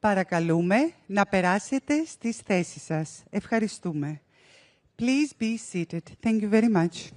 Παρακαλούμε να περάσετε στις θέσεις σας. Ευχαριστούμε. Please be seated. Thank you very much.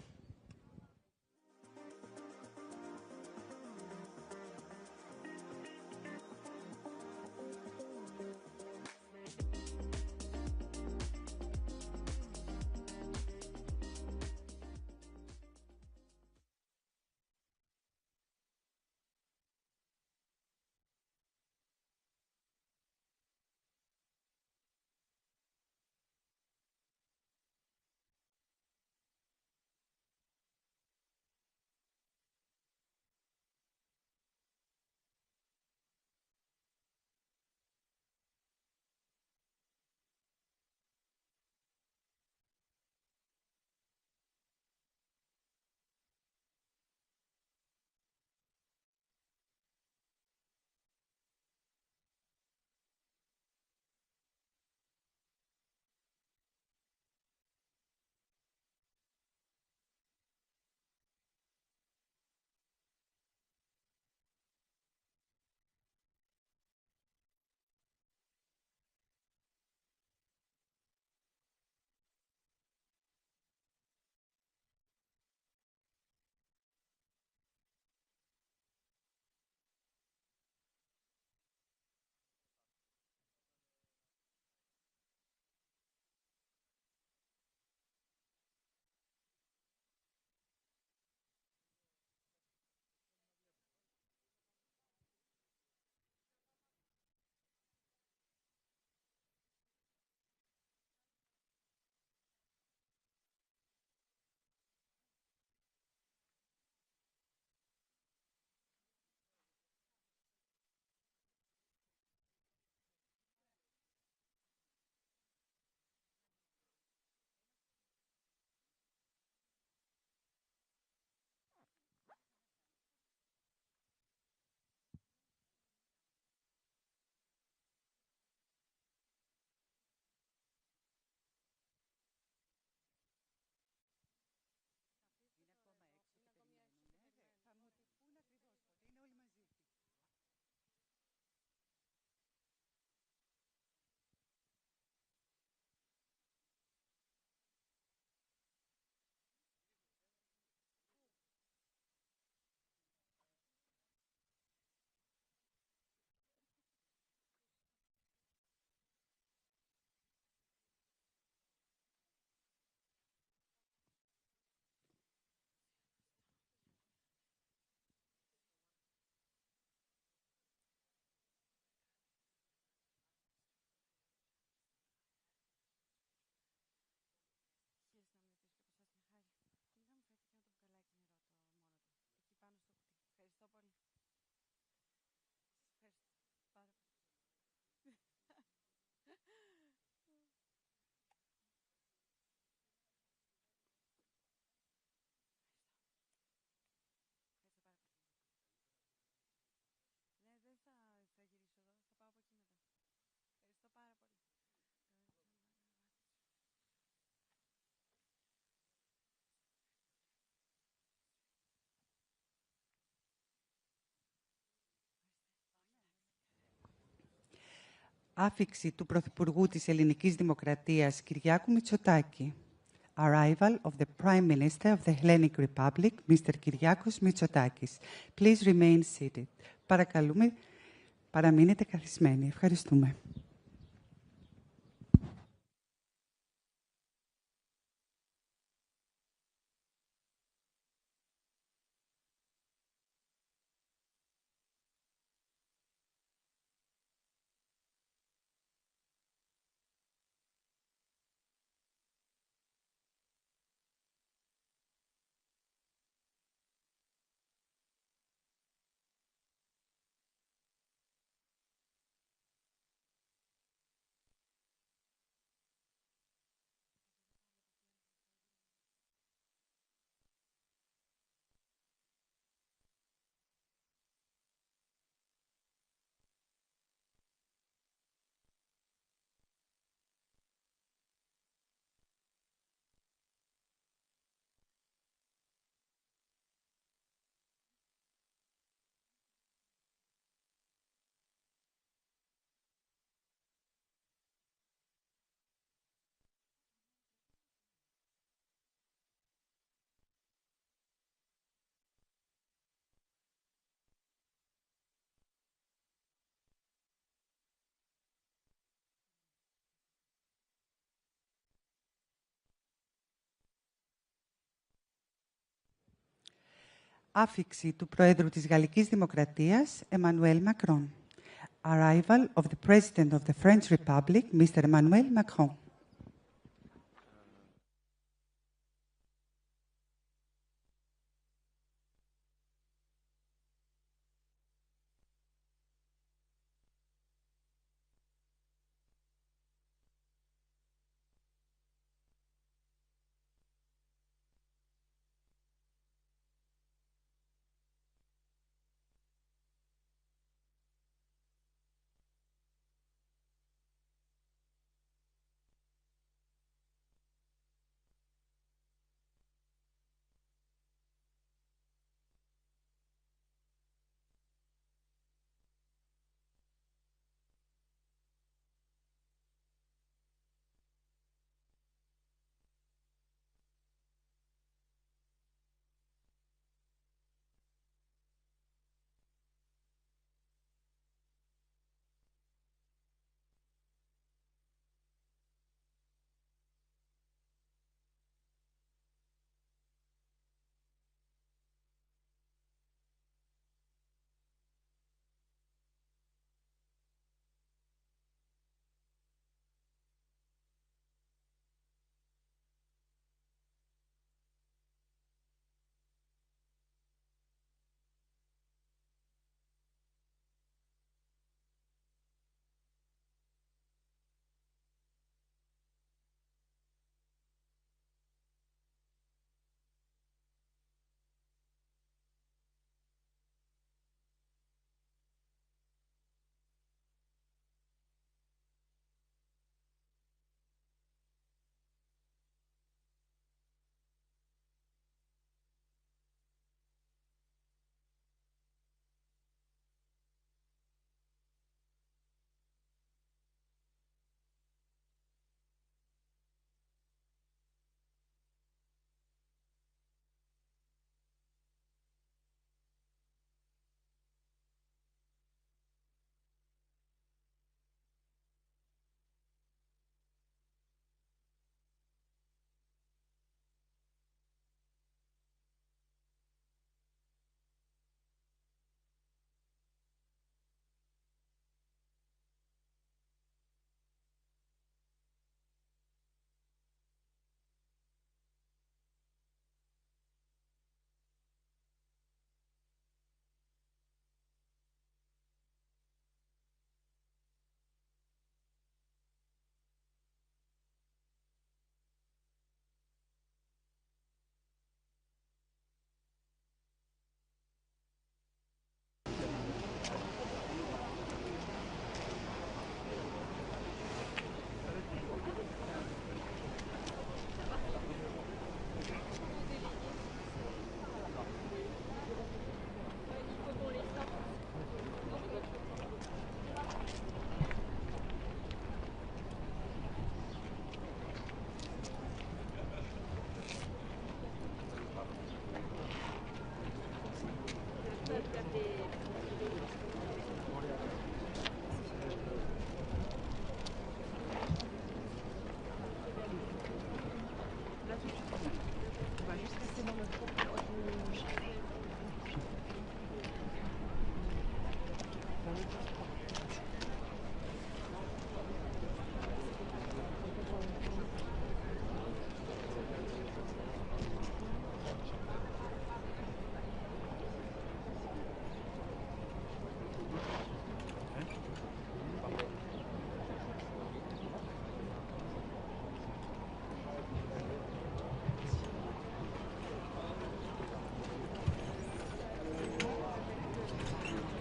Άφιξη του Πρωθυπουργού της Ελληνικής Δημοκρατίας Κυριάκου Μητσοτάκη. Arrival of the Prime Minister of the Hellenic Republic, Mr. Kyriakos Mitsotakis. Please remain seated. Παρακαλούμε, παραμείνετε καθισμένοι. Ευχαριστούμε. Άφιξη του Προέδρου της Γαλλικής Δημοκρατίας, Emmanuel Macron. Arrival of the President of the French Republic, Mr. Emmanuel Macron.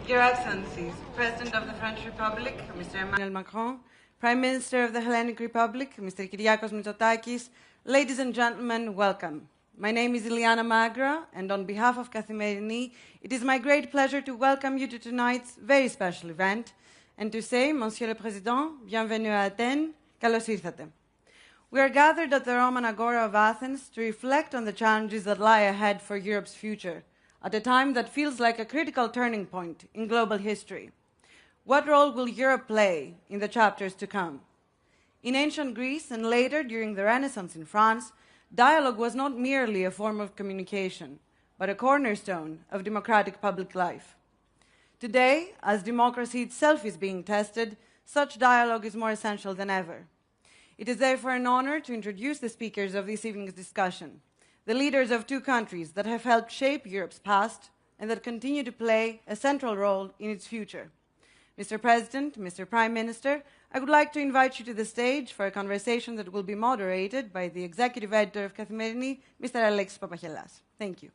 Your Excellencies, President of the French Republic, Mr. Emmanuel Macron, Prime Minister of the Hellenic Republic, Mr. Kyriakos Mitsotakis, ladies and gentlemen, welcome. My name is Iliana Magra, and on behalf of Kathimerini, it is my great pleasure to welcome you to tonight's very special event and to say, Monsieur le Président, bienvenue à Athens, kalos ήρθατε. We are gathered at the Roman Agora of Athens to reflect on the challenges that lie ahead for Europe's future, at a time that feels like a critical turning point in global history. What role will Europe play in the chapters to come? In ancient Greece and later during the Renaissance in France, dialogue was not merely a form of communication, but a cornerstone of democratic public life. Today, as democracy itself is being tested, such dialogue is more essential than ever. It is therefore an honor to introduce the speakers of this evening's discussion, the leaders of two countries that have helped shape Europe's past and that continue to play a central role in its future. Mr. President, Mr. Prime Minister, I would like to invite you to the stage for a conversation that will be moderated by the Executive Editor of Kathimerini, Mr. Alexis Papachelas. Thank you.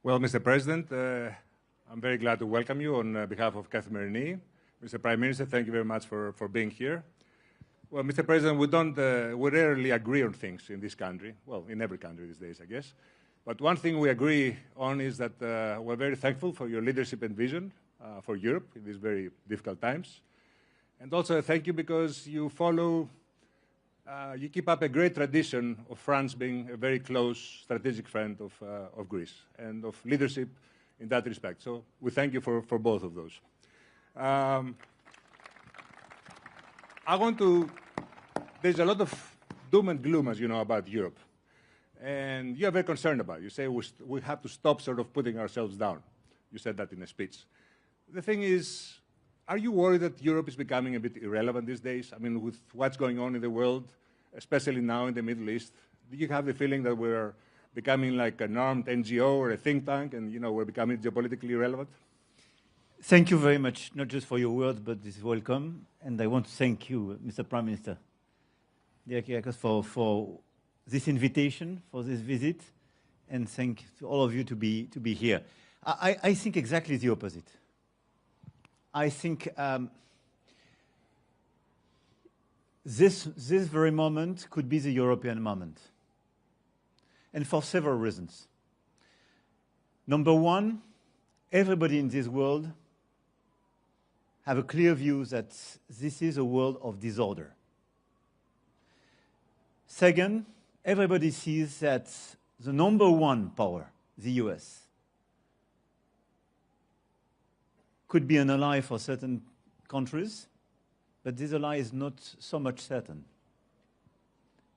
Well, Mr. President, I'm very glad to welcome you on behalf of Kathimerini. Mr. Prime Minister, thank you very much for being here. Well, Mr. President, we rarely agree on things in this country, well, in every country these days, I guess. But one thing we agree on is that we're very thankful for your leadership and vision for Europe in these very difficult times. And also thank you because you keep up a great tradition of France being a very close strategic friend of Greece and of leadership in that respect. So we thank you for both of those. There's a lot of doom and gloom, as you know, about Europe. And you are very concerned about it. You say we have to stop sort of putting ourselves down. You said that in a speech. The thing is, are you worried that Europe is becoming a bit irrelevant these days? I mean, with what's going on in the world, especially now in the Middle East, do you have the feeling that we're becoming like an armed NGO or a think tank and, we're becoming geopolitically irrelevant? Thank you very much, not just for your words, but this welcome. And I want to thank you, Mr. Prime Minister, dear Kyriakos, for this invitation, for this visit, and thank to all of you to be here. I think exactly the opposite. I think this very moment could be the European moment, and for several reasons. Number one, everybody in this world have a clear view that this is a world of disorder. Second, everybody sees that the number one power, the US, could be an ally for certain countries, but this ally is not so much certain.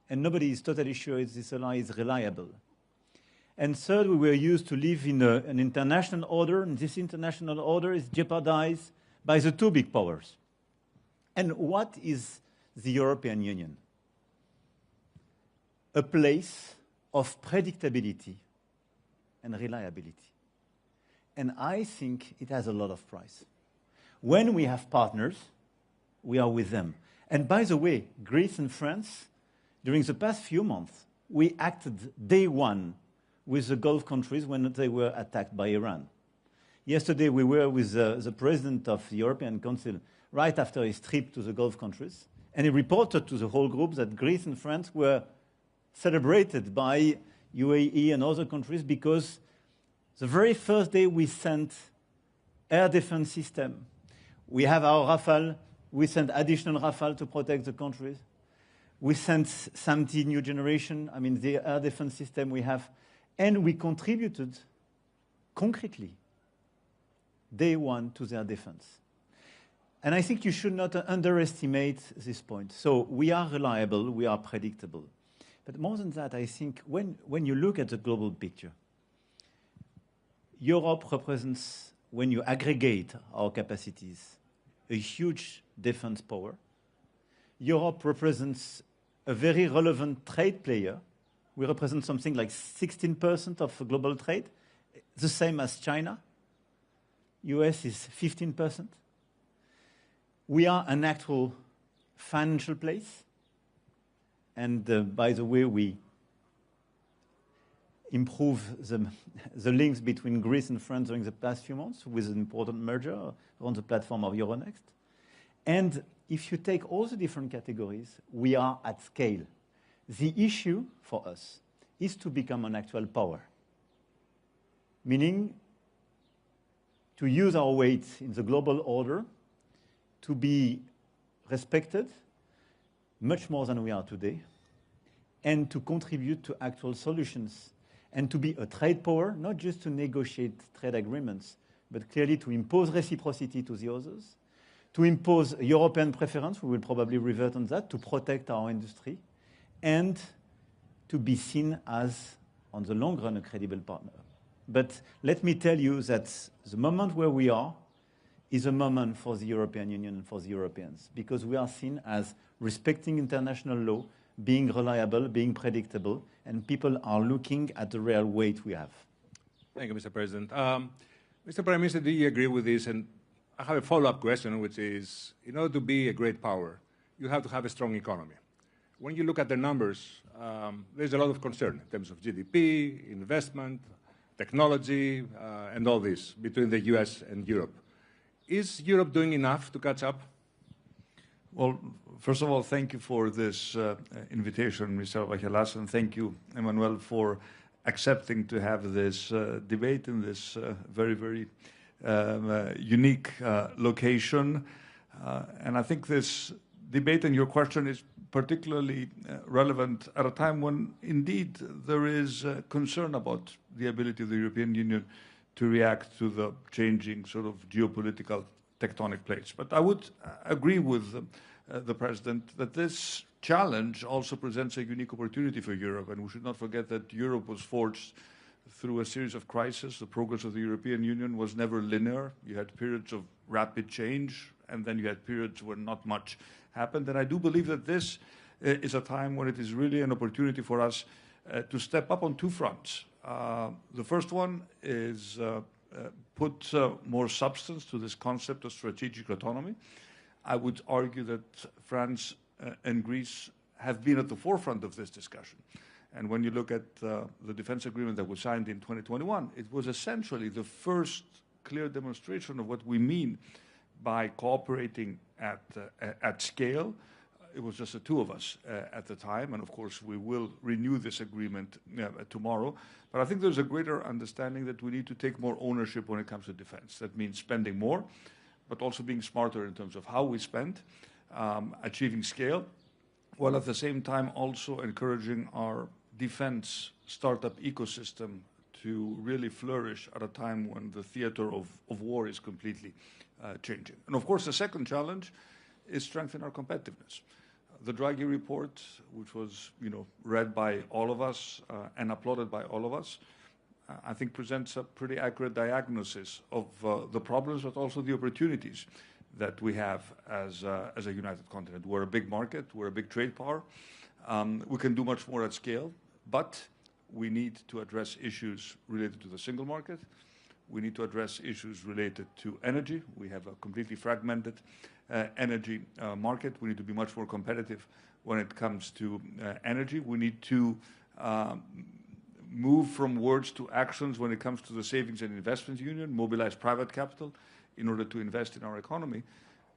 And nobody is totally sure if this ally is reliable. And third, we were used to live in an international order, and this international order is jeopardized by the two big powers. And what is the European Union? A place of predictability and reliability. And I think it has a lot of price. When we have partners, we are with them. And by the way, Greece and France, during the past few months, we acted day one with the Gulf countries when they were attacked by Iran. Yesterday, we were with the president of the European Council right after his trip to the Gulf countries, and he reported to the whole group that Greece and France were celebrated by UAE and other countries because the very first day we sent air defense system. We have our Rafale. We sent additional Rafale to protect the countries. We sent SAMT new generation, the air defense system we have. And we contributed concretely, day one, to their defense. And I think you should not underestimate this point. So we are reliable, we are predictable. But more than that, I think when you look at the global picture, Europe represents, when you aggregate our capacities, a huge defense power. Europe represents a very relevant trade player. We represent something like 16% of global trade, the same as China. US is 15%. We are an actual financial place. And by the way, we improve the links between Greece and France during the past few months with an important merger on the platform of Euronext. And if you take all the different categories, we are at scale. The issue for us is to become an actual power, meaning to use our weight in the global order, to be respected, much more than we are today, and to contribute to actual solutions, and to be a trade power, not just to negotiate trade agreements, but clearly to impose reciprocity to the others, to impose European preference, we will probably revert on that, to protect our industry, and to be seen as, on the long run, a credible partner. But let me tell you that the moment where we are is a moment for the European Union and for the Europeans, because we are seen as respecting international law, being reliable, being predictable, and people are looking at the real weight we have. Thank you, Mr. President. Mr. Prime Minister, do you agree with this? And I have a follow-up question, which is, in order to be a great power, you have to have a strong economy. When you look at the numbers, there's a lot of concern in terms of GDP, investment, technology, and all this between the US and Europe. Is Europe doing enough to catch up? Well, first of all, thank you for this invitation, Mr. Vachelas, and thank you, Emmanuel, for accepting to have this debate in this very, very unique location. And I think this debate and your question is particularly relevant at a time when, indeed, there is concern about the ability of the European Union to react to the changing sort of geopolitical tectonic plates. But I would agree with the President that this challenge also presents a unique opportunity for Europe, and we should not forget that Europe was forged through a series of crises. The progress of the European Union was never linear. You had periods of rapid change, and then you had periods where not much happened. And I do believe that this is a time when it is really an opportunity for us to step up on two fronts. The first one is put more substance to this concept of strategic autonomy. I would argue that France and Greece have been at the forefront of this discussion. And when you look at the defense agreement that was signed in 2021, it was essentially the first clear demonstration of what we mean by cooperating at scale. It was just the two of us at the time, and of course we will renew this agreement tomorrow. But I think there's a greater understanding that we need to take more ownership when it comes to defense. That means spending more, but also being smarter in terms of how we spend, achieving scale, while at the same time also encouraging our defense startup ecosystem to really flourish at a time when the theater of war is completely changing. And of course, the second challenge is strengthen our competitiveness. The Draghi report, which was read by all of us and applauded by all of us, I think presents a pretty accurate diagnosis of the problems, but also the opportunities that we have as a united continent. We're a big market, we're a big trade power. We can do much more at scale, but we need to address issues related to the single market. We need to address issues related to energy. We have a completely fragmented energy market. We need to be much more competitive when it comes to energy. We need to move from words to actions when it comes to the Savings and Investments Union, mobilize private capital in order to invest in our economy.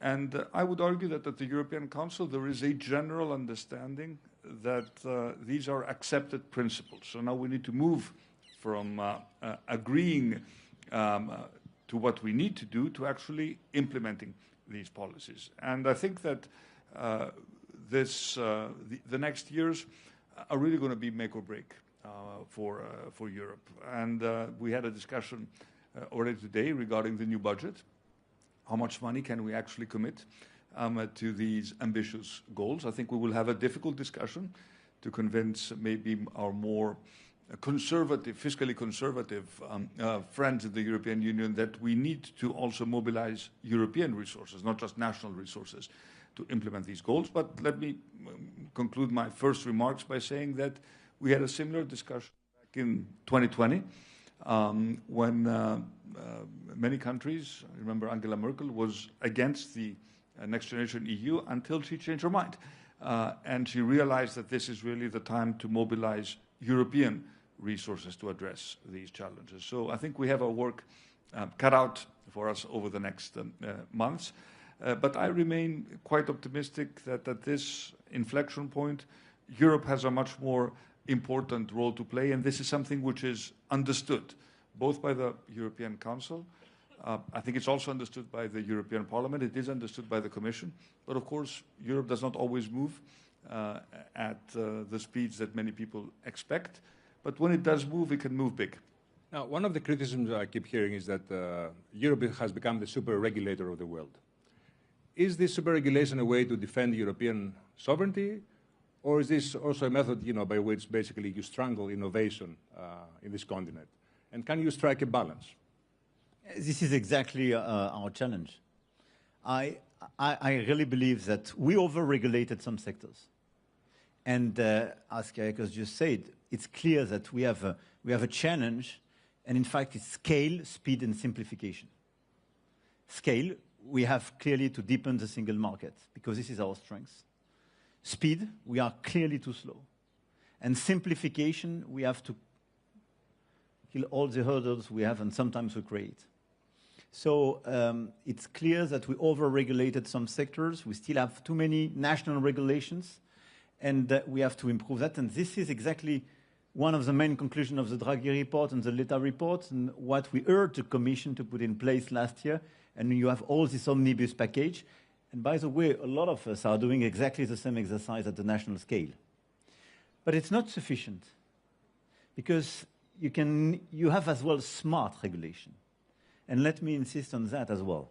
And I would argue that at the European Council there is a general understanding that these are accepted principles. So now we need to move from agreeing to what we need to do to actually implementing these policies. And I think that the next years are really going to be make or break for Europe. And we had a discussion already today regarding the new budget. How much money can we actually commit to these ambitious goals? I think we will have a difficult discussion to convince maybe our more conservative, fiscally conservative friends in the European Union that we need to also mobilize European resources, not just national resources, to implement these goals. But let me conclude my first remarks by saying that we had a similar discussion back in 2020 when many countries, I remember Angela Merkel, was against the Next Generation EU until she changed her mind. And she realized that this is really the time to mobilize European resources to address these challenges. So I think we have our work cut out for us over the next months. But I remain quite optimistic that at this inflection point, Europe has a much more important role to play, and this is something which is understood both by the European Council. I think it's also understood by the European Parliament. It is understood by the Commission. But of course, Europe does not always move at the speeds that many people expect. But when it does move, it can move big. Now, one of the criticisms I keep hearing is that Europe has become the super regulator of the world. Is this super regulation a way to defend European sovereignty, or is this also a method, by which basically you strangle innovation in this continent? And can you strike a balance? This is exactly our challenge. I really believe that we over-regulated some sectors. And as Kyriakos just said, it's clear that we have a challenge, and in fact, it's scale, speed, and simplification. Scale, we have clearly to deepen the single market, because this is our strength. Speed, we are clearly too slow. And simplification, we have to kill all the hurdles we have, and sometimes we create. So it's clear that we over-regulated some sectors. We still have too many national regulations, and we have to improve that. And this is exactly one of the main conclusions of the Draghi report and the Letta report, and what we urged the Commission to put in place last year. And you have all this omnibus package. And by the way, a lot of us are doing exactly the same exercise at the national scale. But it's not sufficient, because you have as well smart regulation. And let me insist on that as well.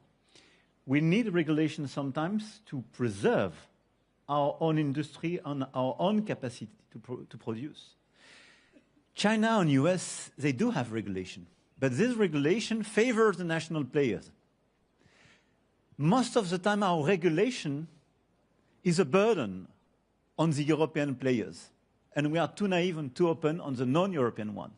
We need regulation sometimes to preserve our own industry and our own capacity to produce. China and US, they do have regulation, but this regulation favors the national players. Most of the time, our regulation is a burden on the European players, and we are too naive and too open on the non-European one.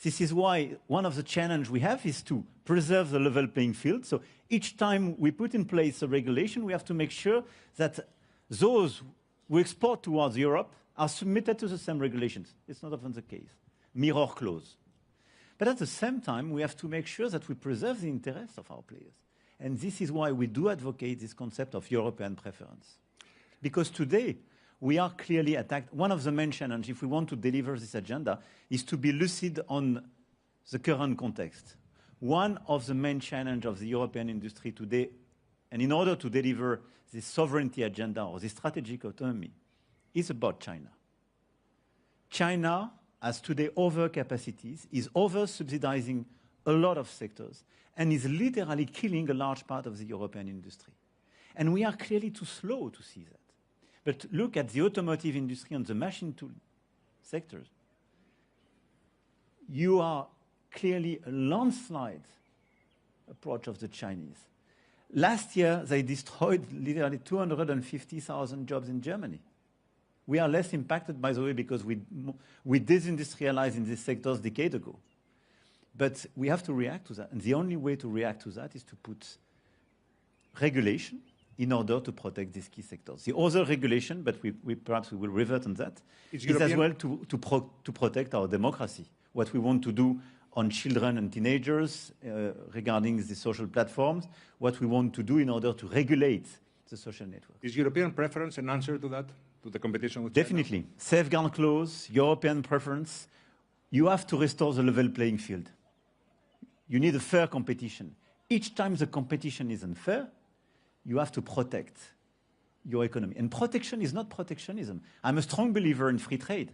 This is why one of the challenges we have is to preserve the level playing field. So each time we put in place a regulation, we have to make sure that those who export towards Europe are submitted to the same regulations. It's not often the case. Mirror clause. But at the same time, we have to make sure that we preserve the interests of our players. And this is why we do advocate this concept of European preference. Because today, we are clearly attacked. One of the main challenges, if we want to deliver this agenda, is to be lucid on the current context. One of the main challenges of the European industry today, and in order to deliver this sovereignty agenda or this strategic autonomy, is about China. China has today overcapacities, is over-subsidizing a lot of sectors, and is literally killing a large part of the European industry. And we are clearly too slow to see that. But look at the automotive industry and the machine tool sectors. You are clearly a landslide approach of the Chinese. Last year, they destroyed literally 250,000 jobs in Germany. We are less impacted, by the way, because we disindustrialized in these sectors a decade ago. But we have to react to that. And the only way to react to that is to put regulation in order to protect these key sectors. The other regulation, but perhaps we will revert on that, is as well to protect our democracy. What we want to do on children and teenagers regarding the social platforms, what we want to do in order to regulate the social network. Is European preference an answer to that, to the competition with China? Definitely. Safeguard clause, European preference. You have to restore the level playing field. You need a fair competition. Each time the competition is unfair, you have to protect your economy. And protection is not protectionism. I'm a strong believer in free trade.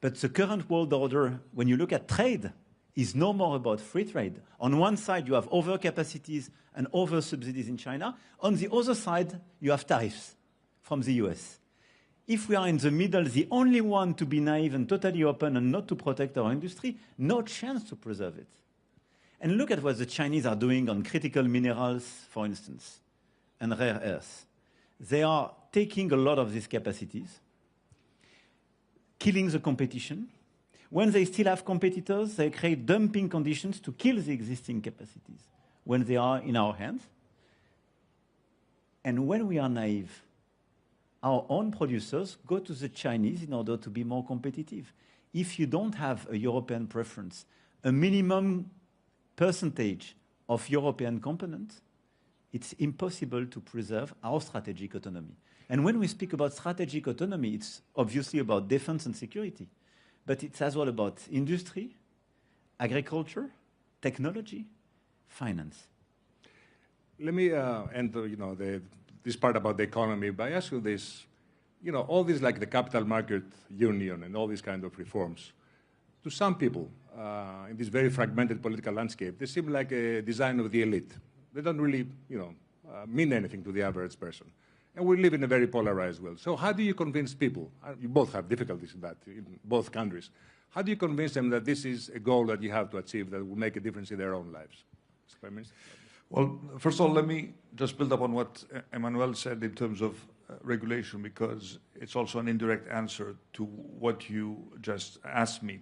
But the current world order, when you look at trade, is no more about free trade. On one side, you have overcapacities and over-subsidies in China. On the other side, you have tariffs from the US. If we are in the middle, the only one to be naive and totally open and not to protect our industry, no chance to preserve it. And look at what the Chinese are doing on critical minerals, for instance, and rare earths. They are taking a lot of these capacities, killing the competition. When they still have competitors, they create dumping conditions to kill the existing capacities when they are in our hands. And when we are naive, our own producers go to the Chinese in order to be more competitive. If you don't have a European preference, a minimum percentage of European components, it's impossible to preserve our strategic autonomy. And when we speak about strategic autonomy, it's obviously about defense and security, but it's as well about industry, agriculture, technology, finance. Let me end this part about the economy by asking this. you know, all these like the capital market union and all these kind of reforms, to some people in this very fragmented political landscape, they seem like a design of the elite. They don't really, you know, mean anything to the average person. And we live in a very polarized world. So how do you convince people? You both have difficulties in that, in both countries. How do you convince them that this is a goal that you have to achieve that will make a difference in their own lives? Mr. Prime Minister? Well, first of all, let me just build up on what Emmanuel said in terms of regulation, because it's also an indirect answer to what you just asked me.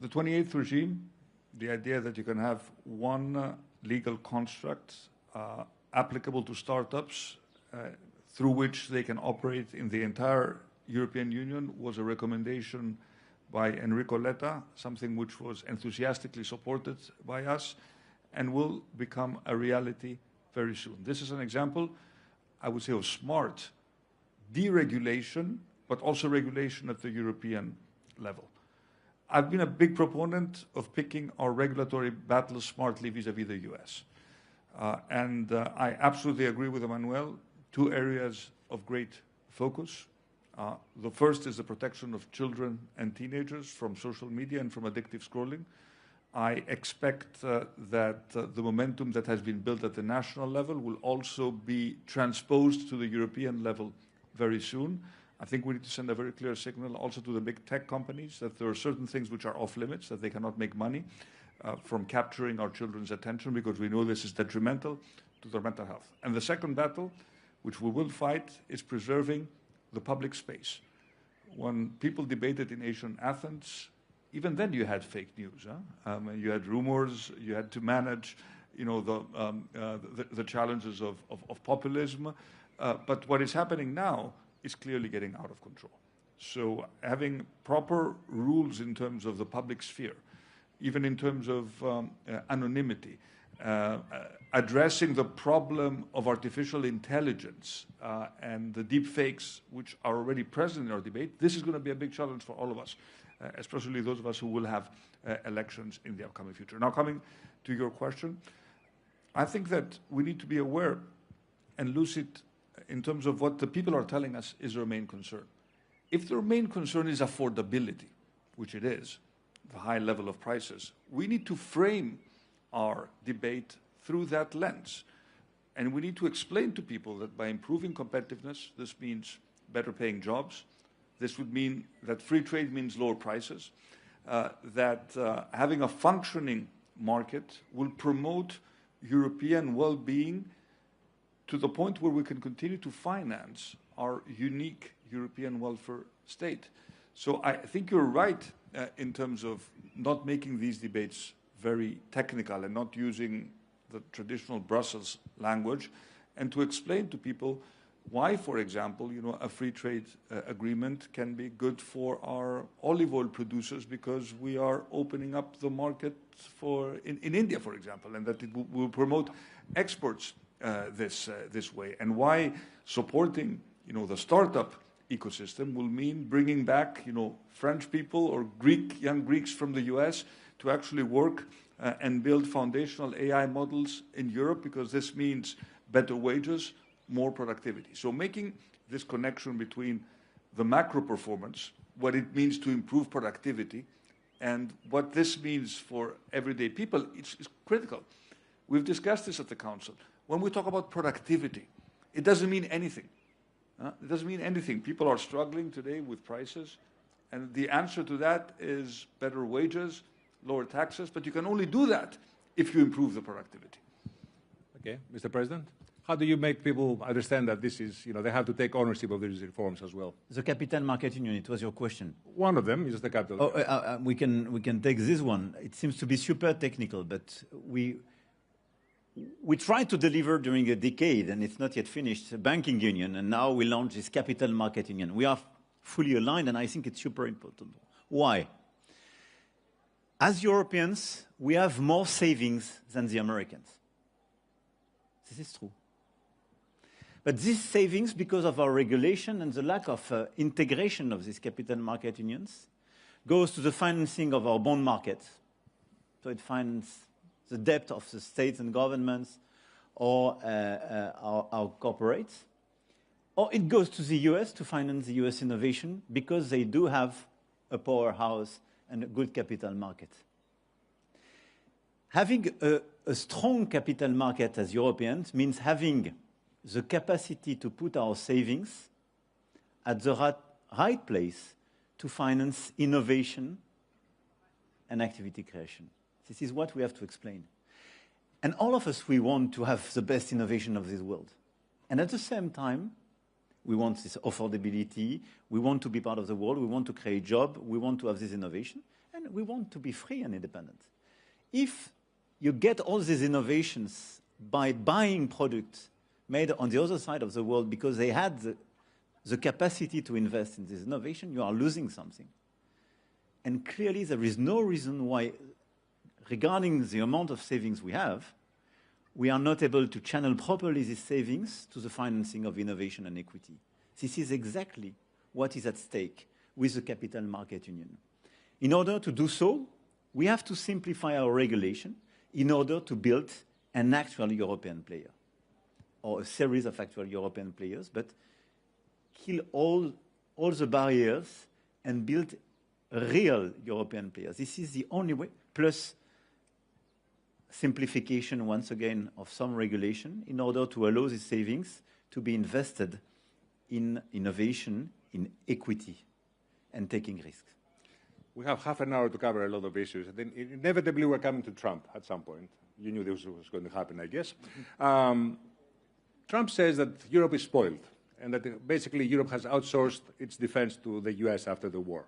The 28th regime, the idea that you can have one legal construct applicable to startups through which they can operate in the entire European Union was a recommendation by Enrico Letta, something which was enthusiastically supported by us and will become a reality very soon. This is an example, I would say, of smart deregulation, but also regulation at the European level. I've been a big proponent of picking our regulatory battles smartly vis-à-vis the US. I absolutely agree with Emmanuel. Two areas of great focus. The first is the protection of children and teenagers from social media and from addictive scrolling. I expect that the momentum that has been built at the national level will also be transposed to the European level very soon. I think we need to send a very clear signal also to the big tech companies that there are certain things which are off limits, that they cannot make money from capturing our children's attention, because we know this is detrimental to their mental health. And the second battle, which we will fight, is preserving the public space. When people debated in Asian Athens, even then you had fake news. You had rumors. You had to manage, you know, the challenges of populism. But what is happening now is clearly getting out of control. So having proper rules in terms of the public sphere, even in terms of anonymity, addressing the problem of artificial intelligence and the deep fakes which are already present in our debate, this is going to be a big challenge for all of us, especially those of us who will have elections in the upcoming future. Now, coming to your question, I think that we need to be aware and lucid in terms of what the people are telling us is their main concern. If their main concern is affordability, which it is, the high level of prices, we need to frame our debate through that lens. And we need to explain to people that by improving competitiveness, this means better paying jobs. This would mean that free trade means lower prices, that having a functioning market will promote European well-being to the point where we can continue to finance our unique European welfare state. So I think you're right in terms of not making these debates very technical and not using the traditional Brussels language, and to explain to people why, for example, you know, a free trade agreement can be good for our olive oil producers, because we are opening up the market in India, for example, and that it will promote exports this way, and why supporting, you know, the startup ecosystem will mean bringing back, you know, French people or young Greeks from the US to actually work and build foundational AI models in Europe, because this means better wages, more productivity. So making this connection between the macro performance, what it means to improve productivity, and what this means for everyday people, it's critical. We've discussed this at the Council. When we talk about productivity, it doesn't mean anything. It doesn't mean anything. People are struggling today with prices, and the answer to that is better wages, lower taxes, but you can only do that if you improve the productivity. Okay, Mr. President, how do you make people understand that this is, you know, they have to take ownership of these reforms as well? The capital market union, it was your question. One of them is the capital. We can take this one. It seems to be super technical, but we tried to deliver during a decade, and it's not yet finished, a banking union, and now we launch this capital market union. We are fully aligned, and I think it's super important. Why? As Europeans, we have more savings than the Americans. This is true. But these savings, because of our regulation and the lack of integration of these capital market unions, goes to the financing of our bond markets. So it finances the debt of the states and governments or our corporates, Or it goes to the US to finance the US innovation because they do have a powerhouse and a good capital market. Having a strong capital market as Europeans means having the capacity to put our savings at the right place to finance innovation and activity creation. This is what we have to explain. And all of us, we want to have the best innovation of this world. And at the same time, we want this affordability, we want to be part of the world, we want to create jobs, we want to have this innovation, and we want to be free and independent. If you get all these innovations by buying products made on the other side of the world because they had the capacity to invest in this innovation, you are losing something. And clearly there is no reason why, regarding the amount of savings we have, we are not able to channel properly these savings to the financing of innovation and equity. This is exactly what is at stake with the Capital Market Union. In order to do so, we have to simplify our regulation in order to build an actual European player, or a series of actual European players, but kill all the barriers and build real European players. This is the only way, plus simplification, once again, of some regulation in order to allow these savings to be invested in innovation, in equity, and taking risks. We have half an hour to cover a lot of issues. And then inevitably, we're coming to Trump at some point. You knew this was going to happen, I guess. Trump says that Europe is spoiled and that basically Europe has outsourced its defense to the US after the war.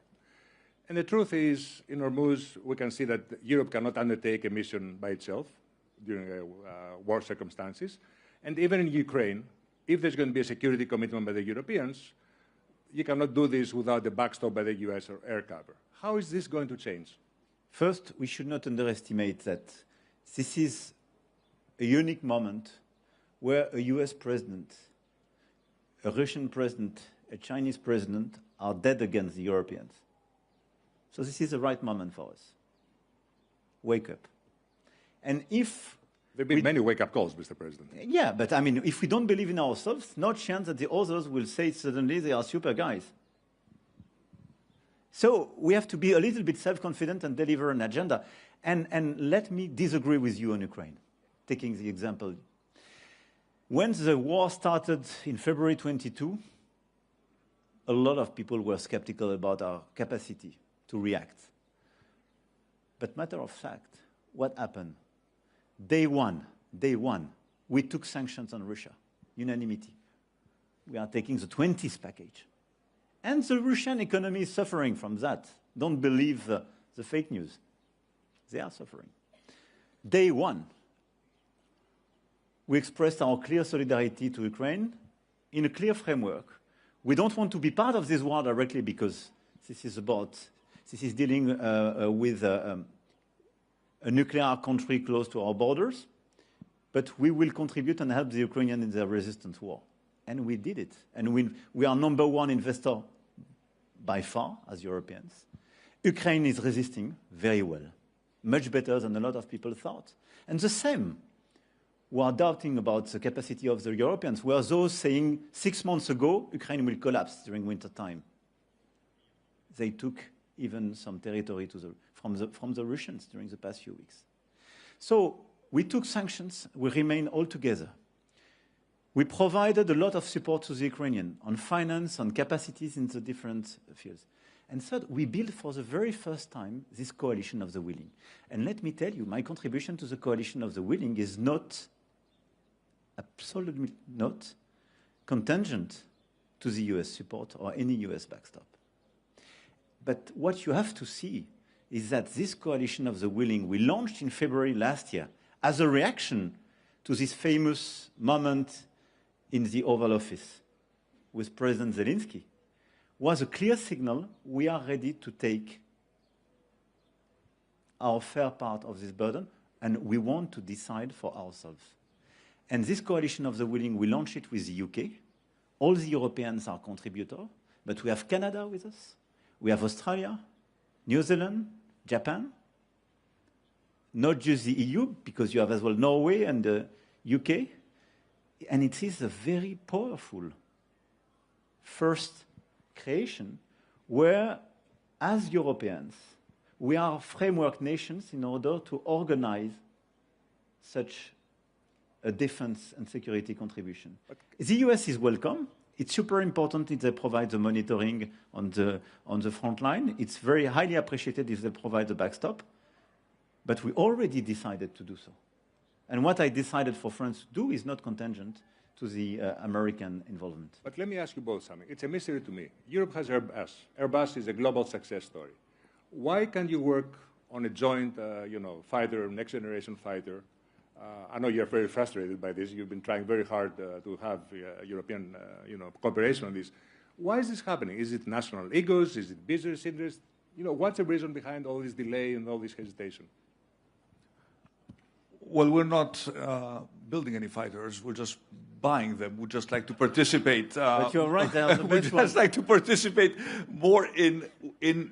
And the truth is, in Hormuz, we can see that Europe cannot undertake a mission by itself during war circumstances. And even in Ukraine, if there's going to be a security commitment by the Europeans, you cannot do this without the backstop by the US or air cover. How is this going to change? First, we should not underestimate that this is a unique moment where a US president, a Russian president, a Chinese president are dead against the Europeans. So this is the right moment for us. Wake up. And if... There have been many wake-up calls, Mr. President. Yeah, but I mean, if we don't believe in ourselves, no chance that the others will say suddenly they are super guys. So we have to be a little bit self-confident and deliver an agenda. And let me disagree with you on Ukraine, taking the example. When the war started in February 22, a lot of people were skeptical about our capacity to react. But matter of fact, what happened? Day one, we took sanctions on Russia, unanimity. We are taking the 20th package. And the Russian economy is suffering from that. Don't believe the fake news. They are suffering. Day one, we expressed our clear solidarity to Ukraine in a clear framework. We don't want to be part of this war directly because this is dealing with a nuclear country close to our borders, but we will contribute and help the Ukrainians in their resistance war. And we did it. And we are number one investor by far as Europeans. Ukraine is resisting very well, much better than a lot of people thought. And the same, who are doubting about the capacity of the Europeans, were those saying 6 months ago, Ukraine will collapse during winter time. They took even some territory from the Russians during the past few weeks. So we took sanctions, we remain all together. We provided a lot of support to the Ukrainian on finance, on capacities in the different fields. And third, we built for the very first time this coalition of the willing. And let me tell you, my contribution to the coalition of the willing is not, absolutely not, contingent to the US support or any US backstop. But what you have to see is that this coalition of the willing we launched in February last year as a reaction to this famous moment in the Oval Office with President Zelensky was a clear signal we are ready to take our fair part of this burden and we want to decide for ourselves. And this coalition of the willing, we launched it with the UK. All the Europeans are contributors, but we have Canada with us. We have Australia, New Zealand, Japan, not just the EU, because you have as well Norway and the UK. And it is a very powerful first creation where, as Europeans, we are framework nations in order to organize such a defense and security contribution. The US is welcome. It's super important if they provide the monitoring on the front line. It's very highly appreciated if they provide the backstop. But we already decided to do so. And what I decided for France to do is not contingent to the American involvement. But let me ask you both something. It's a mystery to me. Europe has Airbus. Airbus is a global success story. Why can't you work on a joint, fighter, next generation fighter? I know you're very frustrated by this. You've been trying very hard to have European, cooperation on this. Why is this happening? Is it national egos? Is it business interest? What's the reason behind all this delay and all this hesitation? Well, we're not building any fighters. We're just buying them. We'd just like to participate. But you're right. They are the best We'd just like to participate more in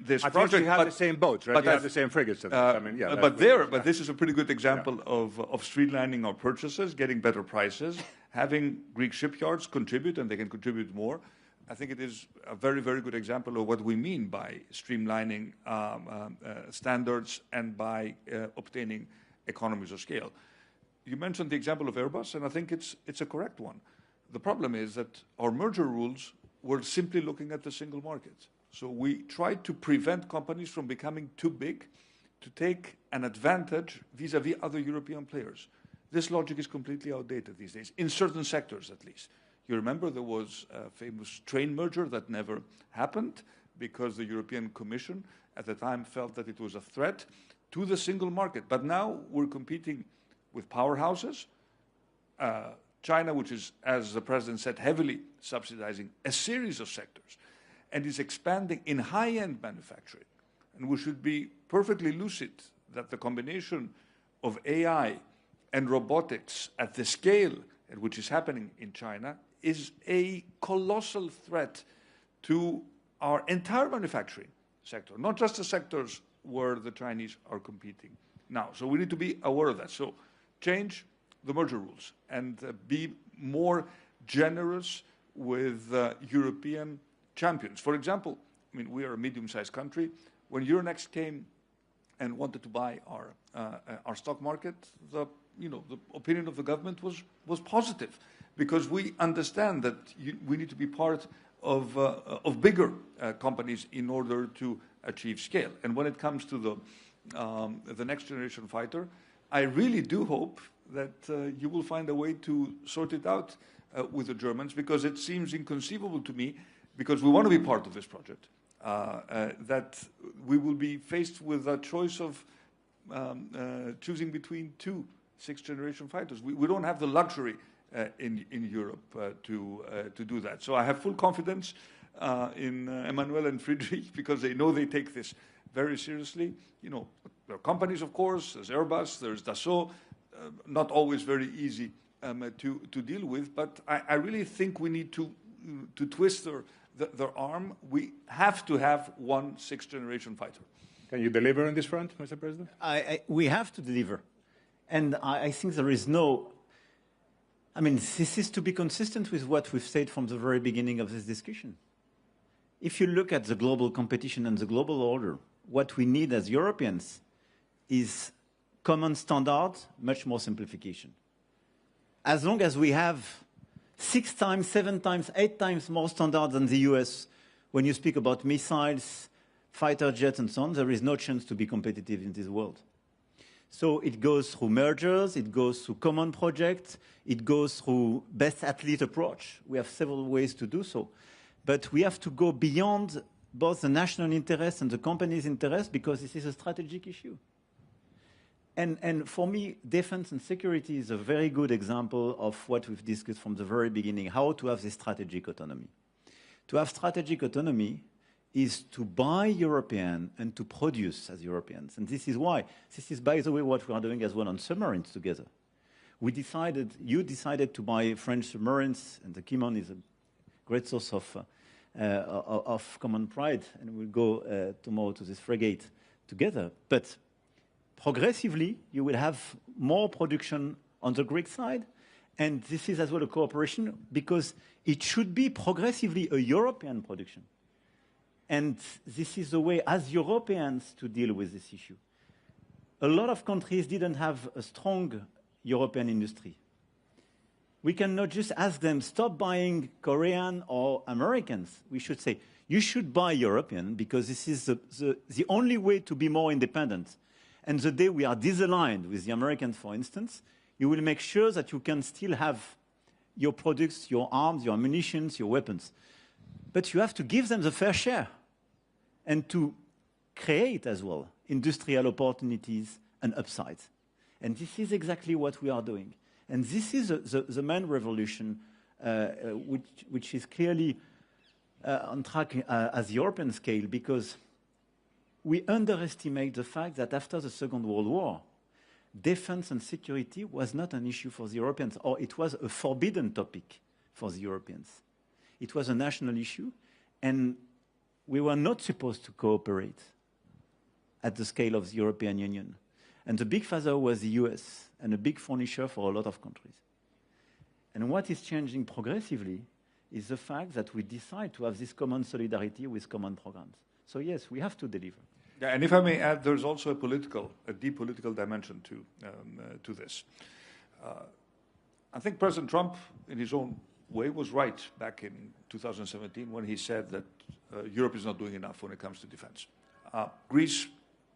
this I project. think you have the same boats, right? You have the same frigates. But this is a pretty good example of streamlining our purchases, getting better prices, having Greek shipyards contribute, and they can contribute more. I think it is a very, very good example of what we mean by streamlining standards and by obtaining economies of scale. You mentioned the example of Airbus, and I think it's a correct one. The problem is that our merger rules were simply looking at the single market. So we tried to prevent companies from becoming too big to take an advantage vis-à-vis other European players. This logic is completely outdated these days, in certain sectors at least. You remember there was a famous train merger that never happened because the European Commission at the time felt that it was a threat to the single market. But now we're competing with powerhouses. China, which is, as the president said, heavily subsidizing a series of sectors and is expanding in high-end manufacturing. And we should be perfectly lucid that the combination of AI and robotics at the scale at which is happening in China is a colossal threat to our entire manufacturing sector, not just the sectors where the Chinese are competing now. So we need to be aware of that. So change the merger rules and be more generous with European champions. For example, we are a medium-sized country. When Euronext came and wanted to buy our stock market, the opinion of the government was positive, because we understand that we need to be part of bigger companies in order to achieve scale. And when it comes to the next generation fighter, I really do hope that you will find a way to sort it out with the Germans, because it seems inconceivable to me, because we want to be part of this project, that we will be faced with a choice of choosing between two sixth-generation fighters. We don't have the luxury in Europe to do that. So I have full confidence in Emmanuel and Friedrich, because they know they take this very seriously. There are companies, of course, there's Airbus, there's Dassault, not always very easy to deal with, but I really think we need to twist their arm. We have to have one sixth-generation fighter. Can you deliver on this front, Mr. President? We have to deliver. And I think there is no... this is to be consistent with what we've said from the very beginning of this discussion. If you look at the global competition and the global order, what we need as Europeans is common standards, much more simplification. As long as we have 6 times, 7 times, 8 times more standards than the US, when you speak about missiles, fighter jets, and so on, there is no chance to be competitive in this world. So it goes through mergers, it goes through common projects, it goes through best athlete approach. We have several ways to do so. But we have to go beyond both the national interest and the company's interest, because this is a strategic issue. And for me, defense and security is a very good example of what we've discussed from the very beginning, how to have this strategic autonomy. To have strategic autonomy is to buy European and to produce as Europeans. And this is why. This is, by the way, what we are doing as well on submarines together. You decided to buy French submarines, and the Kimon is a great source of common pride, and we'll go tomorrow to this frigate together. But progressively, you will have more production on the Greek side, And this is as well a cooperation because it should be progressively a European production. And this is the way, as Europeans, to deal with this issue. A lot of countries didn't have a strong European industry. We cannot just ask them, stop buying Korean or Americans. We should say, you should buy European because this is the only way to be more independent. And the day we are disaligned with the Americans, for instance, you will make sure that you can still have your products, your arms, your ammunitions, your weapons. But you have to give them the fair share and to create as well industrial opportunities and upsides. And this is exactly what we are doing. And this is the main revolution, which is clearly on track as European scale, because we underestimate the fact that after the Second World War, defense and security was not an issue for the Europeans, or it was a forbidden topic for the Europeans. It was a national issue, and we were not supposed to cooperate at the scale of the European Union. And the big father was the US, and a big furnisher for a lot of countries. And what is changing progressively is the fact that we decide to have this common solidarity with common programs. So yes, we have to deliver. Yeah, and if I may add, there's also a deep political dimension to this. I think President Trump, in his own way, was right back in 2017 when he said that Europe is not doing enough when it comes to defense. Greece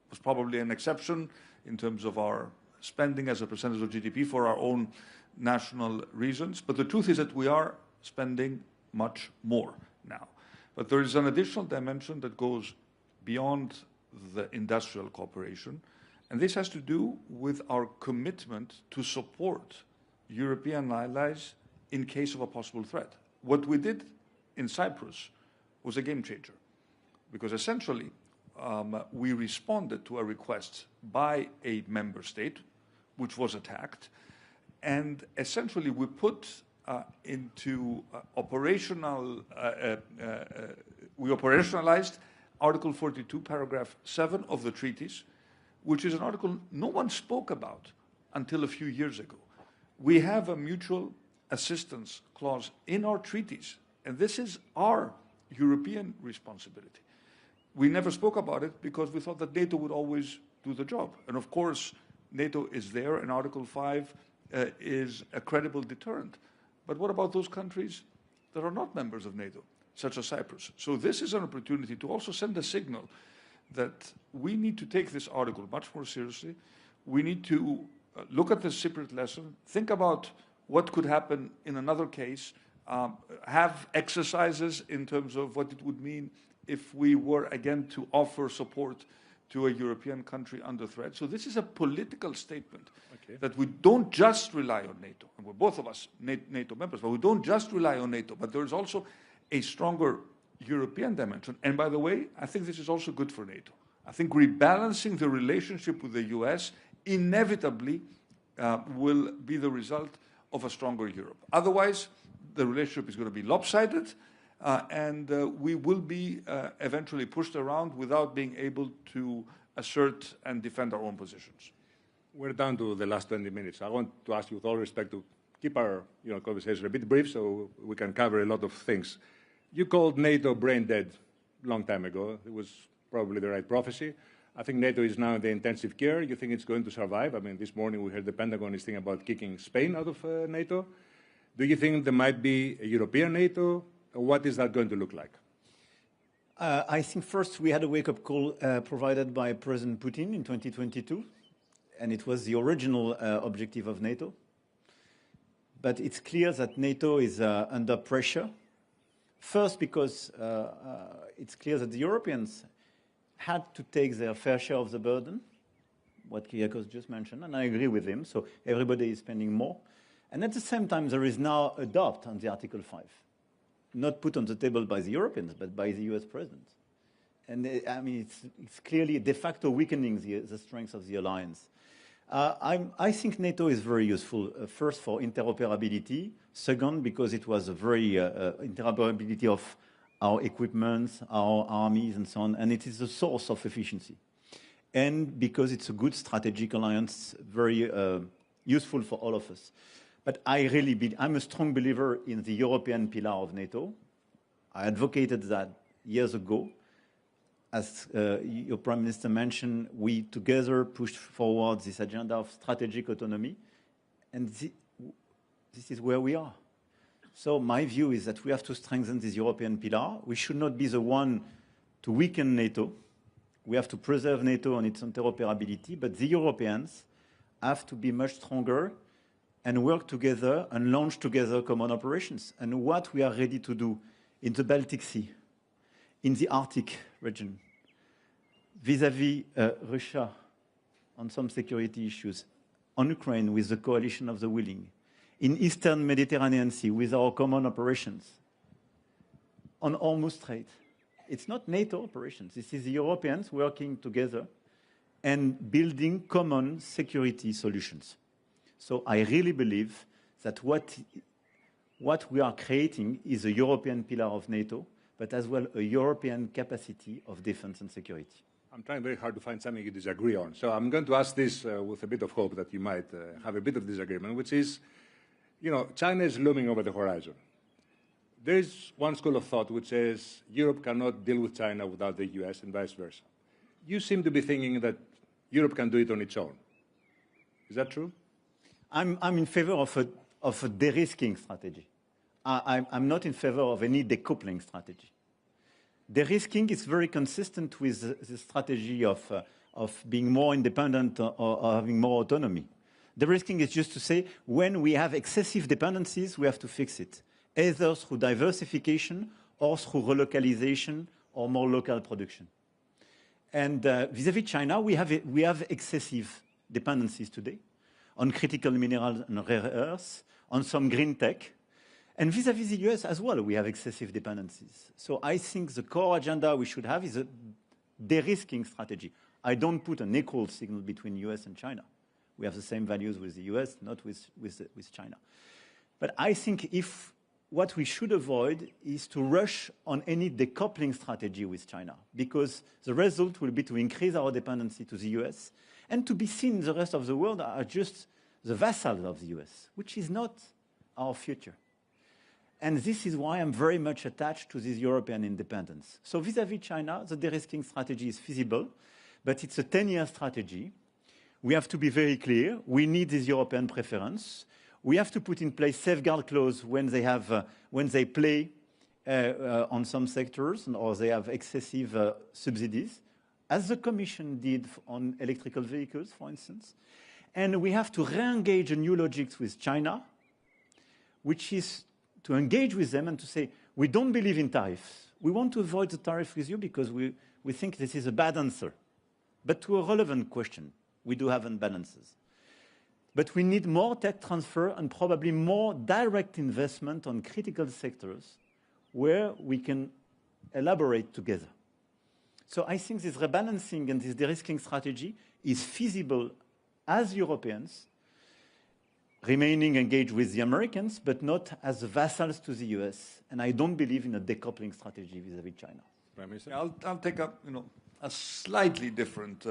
was probably an exception in terms of our spending as a percentage of GDP for our own national reasons. But the truth is that we are spending much more now. But there is an additional dimension that goes beyond the industrial cooperation, and this has to do with our commitment to support European allies in case of a possible threat. What we did in Cyprus was a game changer, because essentially we responded to a request by a member state, which was attacked, and essentially we put we operationalized Article 42, paragraph 7 of the treaties, which is an article no one spoke about until a few years ago. We have a mutual assistance clause in our treaties, and this is our European responsibility. We never spoke about it because we thought that NATO would always do the job. And of course, NATO is there, and Article 5 is a credible deterrent. But what about those countries that are not members of NATO, such as Cyprus? So this is an opportunity to also send a signal that we need to take this article much more seriously. We need to look at the Cypriot lesson, think about what could happen in another case, have exercises in terms of what it would mean if we were again to offer support to a European country under threat. So this is a political statement that we don't just rely on NATO. And we're both of us NATO members, but we don't just rely on NATO, but there is also a stronger European dimension. And by the way, I think this is also good for NATO. I think rebalancing the relationship with the US inevitably will be the result of a stronger Europe. Otherwise, the relationship is going to be lopsided, and we will be eventually pushed around without being able to assert and defend our own positions. We're down to the last 20 minutes. I want to ask you, with all respect, to keep our conversation a bit brief so we can cover a lot of things. You called NATO brain dead a long time ago. It was probably the right prophecy. I think NATO is now in the intensive care. You think it's going to survive? I mean, this morning we heard the Pentagon is thinking about kicking Spain out of NATO. Do you think there might be a European NATO? Or what is that going to look like? I think first we had a wake-up call provided by President Putin in 2022, and it was the original objective of NATO. But it's clear that NATO is under pressure. First, because it's clear that the Europeans had to take their fair share of the burden, what Kyriakos just mentioned, and I agree with him, so everybody is spending more. And at the same time, there is now a doubt on the Article 5, not put on the table by the Europeans, but by the US president. And I mean, it's clearly de facto weakening the strength of the alliance. I think NATO is very useful, first for interoperability, second because it was a very interoperability of our equipment, our armies and so on, and it is a source of efficiency. And because it's a good strategic alliance, very useful for all of us. But I'm a strong believer in the European pillar of NATO. I advocated that years ago. As your Prime Minister mentioned, we together pushed forward this agenda of strategic autonomy, and this is where we are. So my view is that we have to strengthen this European pillar. We should not be the one to weaken NATO. We have to preserve NATO and its interoperability, but the Europeans have to be much stronger and work together and launch together common operations. And what we are ready to do in the Baltic Sea, in the Arctic region, vis-à-vis Russia on some security issues, on Ukraine with the coalition of the willing, in Eastern Mediterranean Sea with our common operations, on Hormuz Strait. It's not NATO operations. This is the Europeans working together and building common security solutions. So I really believe that what we are creating is a European pillar of NATO, but as well a European capacity of defense and security. I'm trying very hard to find something you disagree on. So I'm going to ask this with a bit of hope that you might have a bit of disagreement, which is, China is looming over the horizon. There is one school of thought which says Europe cannot deal with China without the US and vice versa. You seem to be thinking that Europe can do it on its own. Is that true? I'm in favor of a de-risking strategy. I'm not in favor of any decoupling strategy. De-risking is very consistent with the strategy of being more independent or having more autonomy. De-risking is just to say when we have excessive dependencies, we have to fix it, either through diversification or through relocalization or more local production. And vis-à-vis China, we have excessive dependencies today on critical minerals and rare earths, on some green tech. And vis-à-vis the US as well, we have excessive dependencies. So I think the core agenda we should have is a de-risking strategy. I don't put an equal signal between US and China. We have the same values with the US, not with China. But I think what we should avoid is to rush on any decoupling strategy with China, because the result will be to increase our dependency to the US and to be seen in the rest of the world as just the vassals of the US, which is not our future. And this is why I'm very much attached to this European independence. So vis-à-vis China, the de-risking strategy is feasible, but it's a 10-year strategy. We have to be very clear. We need this European preference. We have to put in place safeguard clause when they play on some sectors or they have excessive subsidies, as the Commission did on electrical vehicles, for instance. And we have to re-engage a new logic with China, which is to engage with them and to say, we don't believe in tariffs. We want to avoid the tariff with you because we think this is a bad answer. But to a relevant question, we do have imbalances. But we need more tech transfer and probably more direct investment on critical sectors where we can elaborate together. So I think this rebalancing and this de-risking strategy is feasible as Europeans, remaining engaged with the Americans, but not as vassals to the US. And I don't believe in a decoupling strategy vis-à-vis China. Prime Minister? I'll take a slightly different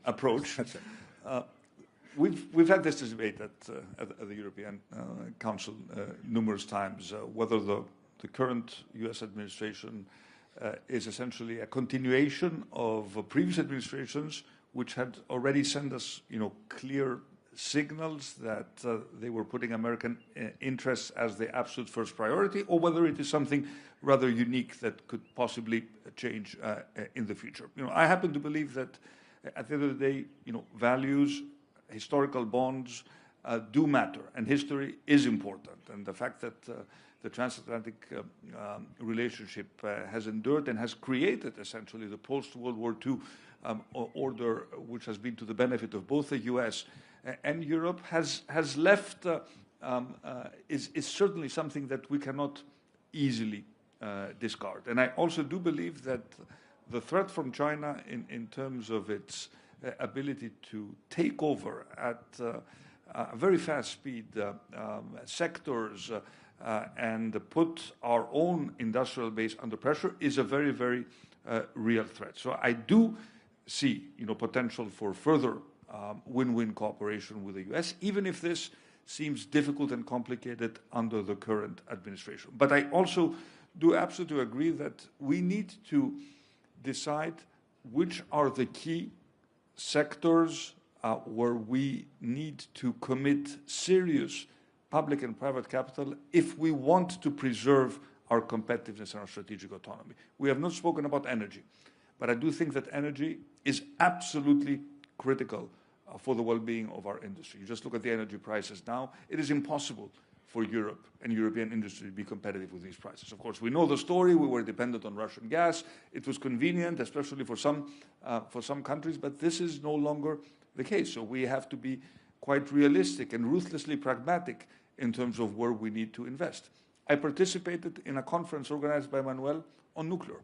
approach. We've had this debate at the European Council numerous times, whether the current US administration is essentially a continuation of previous administrations which had already sent us, clear signals that they were putting American interests as the absolute first priority, or whether it is something rather unique that could possibly change in the future. I happen to believe that at the end of the day, values, historical bonds do matter, and history is important. And the fact that the transatlantic relationship has endured and has created essentially the post-World War II order, which has been to the benefit of both the US and Europe, has left, is certainly something that we cannot easily discard. And I also do believe that the threat from China in terms of its ability to take over at a very fast speed sectors and put our own industrial base under pressure is a very, very real threat. So I do see potential for further win-win cooperation with the US, even if this seems difficult and complicated under the current administration. But I also do absolutely agree that we need to decide which are the key sectors where we need to commit serious public and private capital if we want to preserve our competitiveness and our strategic autonomy. We have not spoken about energy, but I do think that energy is absolutely critical for the well-being of our industry. You just look at the energy prices now. It is impossible for Europe and European industry to be competitive with these prices. Of course, we know the story. We were dependent on Russian gas. It was convenient, especially for some countries, but this is no longer the case. So we have to be quite realistic and ruthlessly pragmatic in terms of where we need to invest. I participated in a conference organized by Emmanuel on nuclear.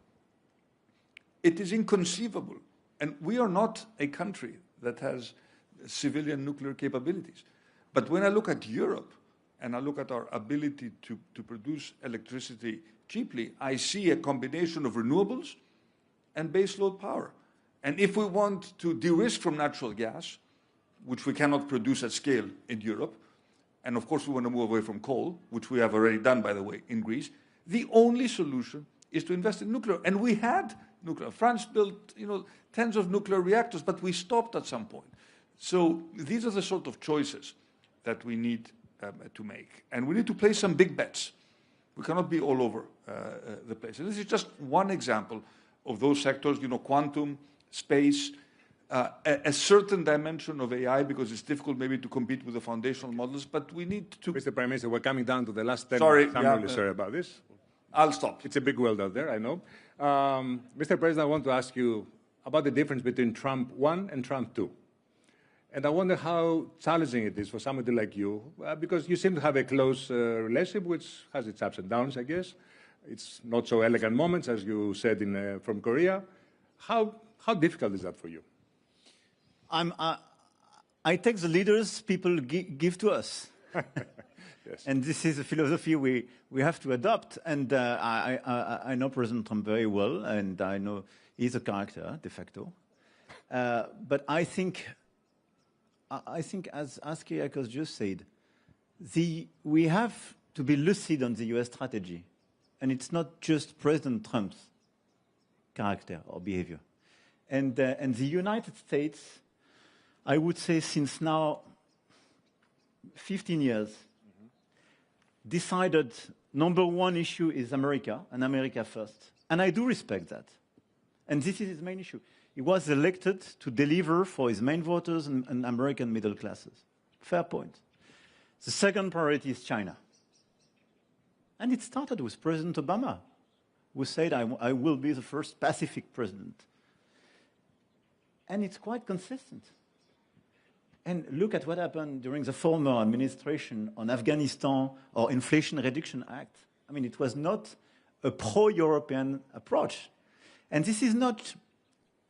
It is inconceivable, and we are not a country that has civilian nuclear capabilities. But when I look at Europe and I look at our ability to produce electricity cheaply, I see a combination of renewables and baseload power. And if we want to de-risk from natural gas, which we cannot produce at scale in Europe, and of course we want to move away from coal, which we have already done, by the way, in Greece, the only solution is to invest in nuclear. And we had nuclear. France built, tens of nuclear reactors, but we stopped at some point. So these are the sort of choices that we need to make. And we need to place some big bets. We cannot be all over the place. And this is just one example of those sectors, quantum, space, a certain dimension of AI, because it's difficult maybe to compete with the foundational models, but we need to... Mr. Prime Minister, we're coming down to the last 10 sorry, minutes. I'm really sorry about this. I'll stop. It's a big world out there, I know. Mr. President, I want to ask you about the difference between Trump 1 and Trump 2. And I wonder how challenging it is for somebody like you, because you seem to have a close relationship, which has its ups and downs, I guess. It's not so elegant moments, as you said from Korea. How difficult is that for you? I take the leaders people give to us. Yes. And this is a philosophy we have to adopt. And I know President Trump very well, and I know he's a character, de facto. But I think as Kyriakos just said, we have to be lucid on the US strategy. And it's not just President Trump's character or behavior. And the United States, I would say since now 15 years, decided number one issue is America, and America first. And I do respect that. And this is his main issue. He was elected to deliver for his main voters and American middle classes. Fair point. The second priority is China. And it started with President Obama, who said, I will be the first Pacific president. And it's quite consistent. And look at what happened during the former administration on Afghanistan or Inflation Reduction Act. I mean, it was not a pro-European approach. And this is not,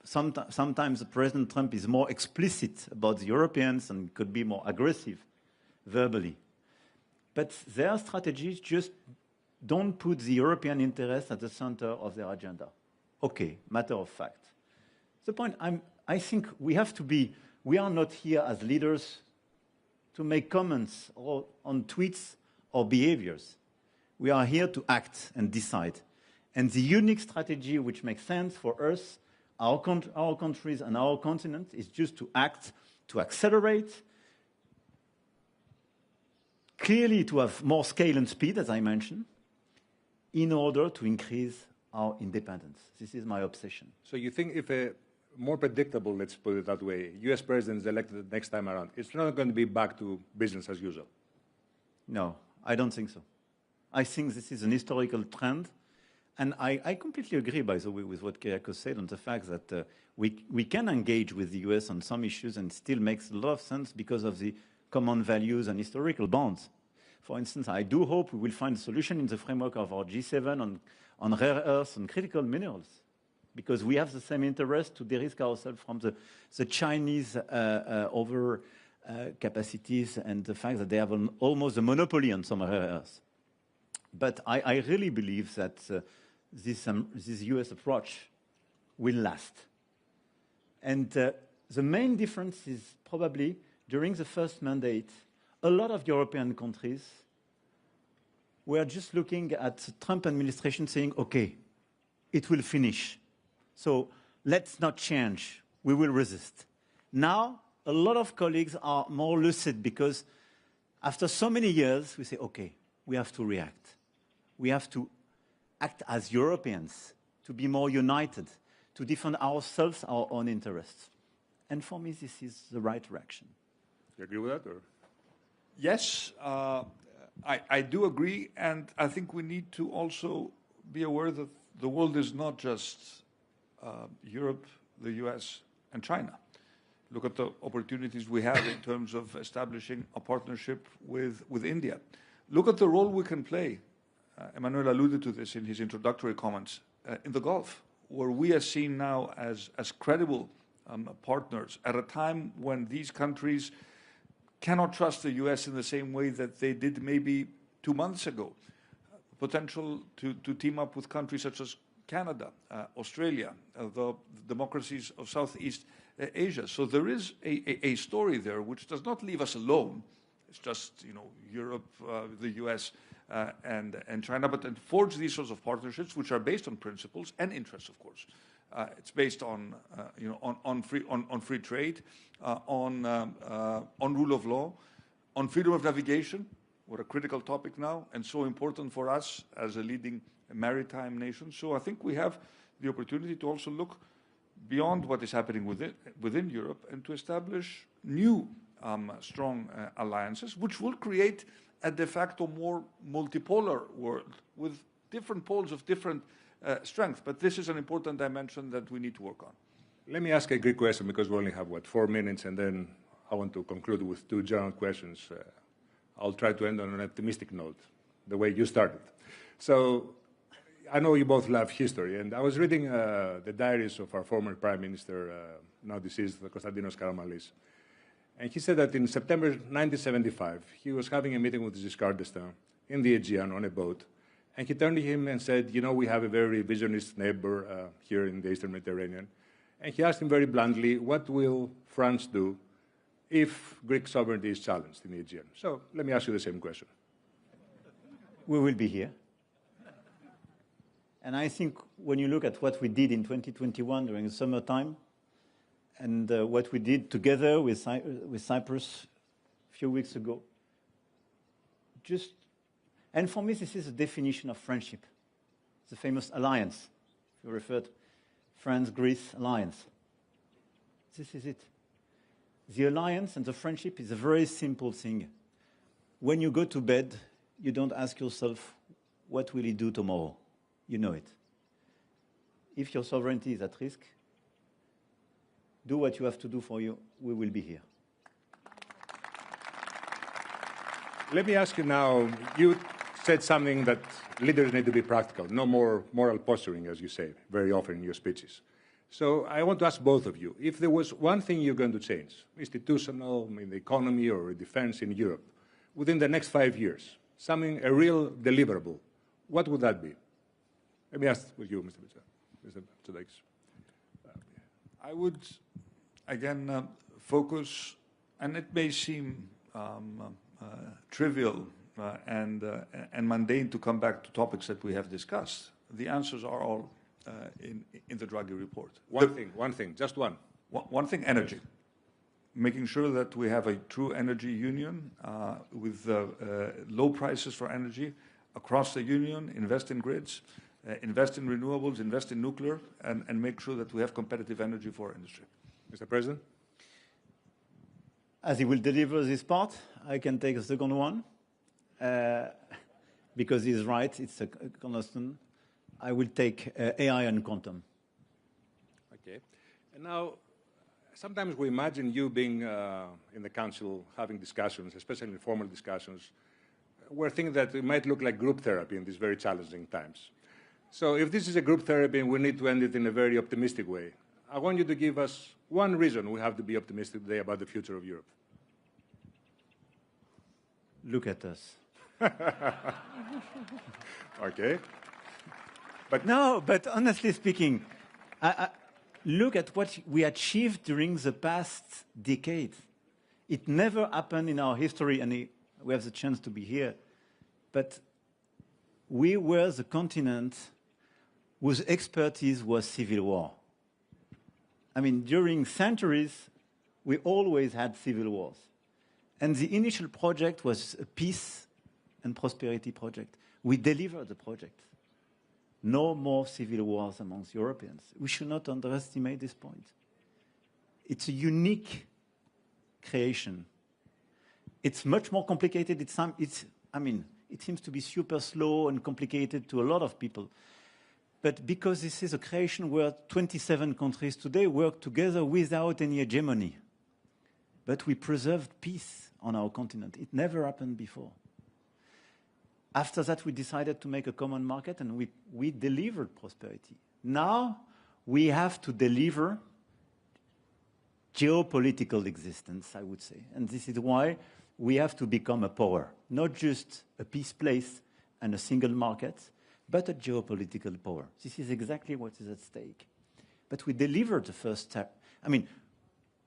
sometimes President Trump is more explicit about the Europeans and could be more aggressive verbally. But their strategies just don't put the European interests at the center of their agenda. Okay, matter of fact. The point, I think we have to be, we are not here as leaders to make comments on tweets or behaviors. We are here to act and decide. And the unique strategy which makes sense for us, our countries and our continent is just to act, to accelerate, clearly to have more scale and speed, as I mentioned, in order to increase our independence. This is my obsession. So you think if a more predictable, let's put it that way, US president is elected the next time around, it's not going to be back to business as usual? No, I don't think so. I think this is an historical trend. And I completely agree, by the way, with what Kyriakos said on the fact that we can engage with the US on some issues and still makes a lot of sense because of the common values and historical bonds. For instance, I do hope we will find a solution in the framework of our G7 on rare earths and critical minerals, because we have the same interest to de-risk ourselves from the Chinese over capacities and the fact that they have almost a monopoly on some rare earths. But I really believe that this US approach will last. And the main difference is probably during the first mandate a lot of European countries were just looking at the Trump administration saying, okay, it will finish. So let's not change. We will resist. Now, a lot of colleagues are more lucid because after so many years, we say, okay, we have to react. We have to act as Europeans, to be more united, to defend ourselves, our own interests. And for me, this is the right direction. You agree with that? Or? Yes, I do agree, and I think we need to also be aware that the world is not just Europe, the US, and China. Look at the opportunities we have in terms of establishing a partnership with India. Look at the role we can play. Emmanuel alluded to this in his introductory comments in the Gulf, where we are seen now as credible partners at a time when these countries cannot trust the US in the same way that they did maybe 2 months ago. Potential to team up with countries such as Canada, Australia, the democracies of Southeast Asia. So there is a story there which does not leave us alone. It's just, Europe, the US, and China, but then forge these sorts of partnerships which are based on principles and interests, of course. It's based on, on free trade, on rule of law, on freedom of navigation. What a critical topic now, and so important for us as a leading maritime nation. So I think we have the opportunity to also look beyond what is happening within Europe and to establish new strong alliances, which will create a de facto more multipolar world with different poles of different strength. But this is an important dimension that we need to work on. Let me ask a Greek question because we only have, 4 minutes, and then I want to conclude with 2 general questions. I'll try to end on an optimistic note, the way you started. So I know you both love history, and I was reading the diaries of our former Prime Minister, now deceased, Konstantinos Karamanlis. And he said that in September 1975, he was having a meeting with Giscard d'Estaing in the Aegean on a boat. And he turned to him and said, we have a very visionist neighbor here in the Eastern Mediterranean. And he asked him very bluntly, what will France do if Greek sovereignty is challenged in the Aegean? So let me ask you the same question. We will be here. And I think when you look at what we did in 2021 during the summertime, and what we did together with Cyprus a few weeks ago, and for me, this is a definition of friendship. The famous alliance. You referred France-Greece alliance. This is it. The alliance and the friendship is a very simple thing. When you go to bed, you don't ask yourself, what will he do tomorrow? You know it. If your sovereignty is at risk, do what you have to do for you. We will be here. Let me ask you now, you said something that leaders need to be practical, no more moral posturing, as you say very often in your speeches. So I want to ask both of you, if there was one thing you're going to change, institutional, in the economy or defense in Europe, within the next 5 years, a real deliverable, what would that be? Let me ask with you, Mr. Mitsotakis. I would, again, focus, and it may seem trivial and mundane to come back to topics that we have discussed. The answers are all in the Draghi report. One thing, just one. One thing, energy. Making sure that we have a true energy union with low prices for energy across the union, invest in grids, invest in renewables, invest in nuclear, and make sure that we have competitive energy for our industry. Mr. President? As he will deliver this part, I can take the second one. Because he's right, it's a constant. I will take AI and quantum. Okay. And now, sometimes we imagine you being in the Council, having discussions, especially informal discussions, where things that it might look like group therapy in these very challenging times. So if this is a group therapy and we need to end it in a very optimistic way, I want you to give us one reason we have to be optimistic today about the future of Europe. Look at us. Okay. But honestly speaking, look at what we achieved during the past decade. It never happened in our history, and we have the chance to be here. But we were the continent whose expertise was civil war. I mean, during centuries, we always had civil wars. And the initial project was a peace and prosperity project. We delivered the project. No more civil wars amongst Europeans. We should not underestimate this point. It's a unique creation. It's much more complicated. It seems to be super slow and complicated to a lot of people. But because this is a creation where 27 countries today work together without any hegemony. But we preserved peace on our continent. It never happened before. After that, we decided to make a common market, and we delivered prosperity. Now, we have to deliver geopolitical existence, I would say. And this is why we have to become a power, not just a peace place and a single market, but a geopolitical power. This is exactly what is at stake. But we delivered the first step. I mean,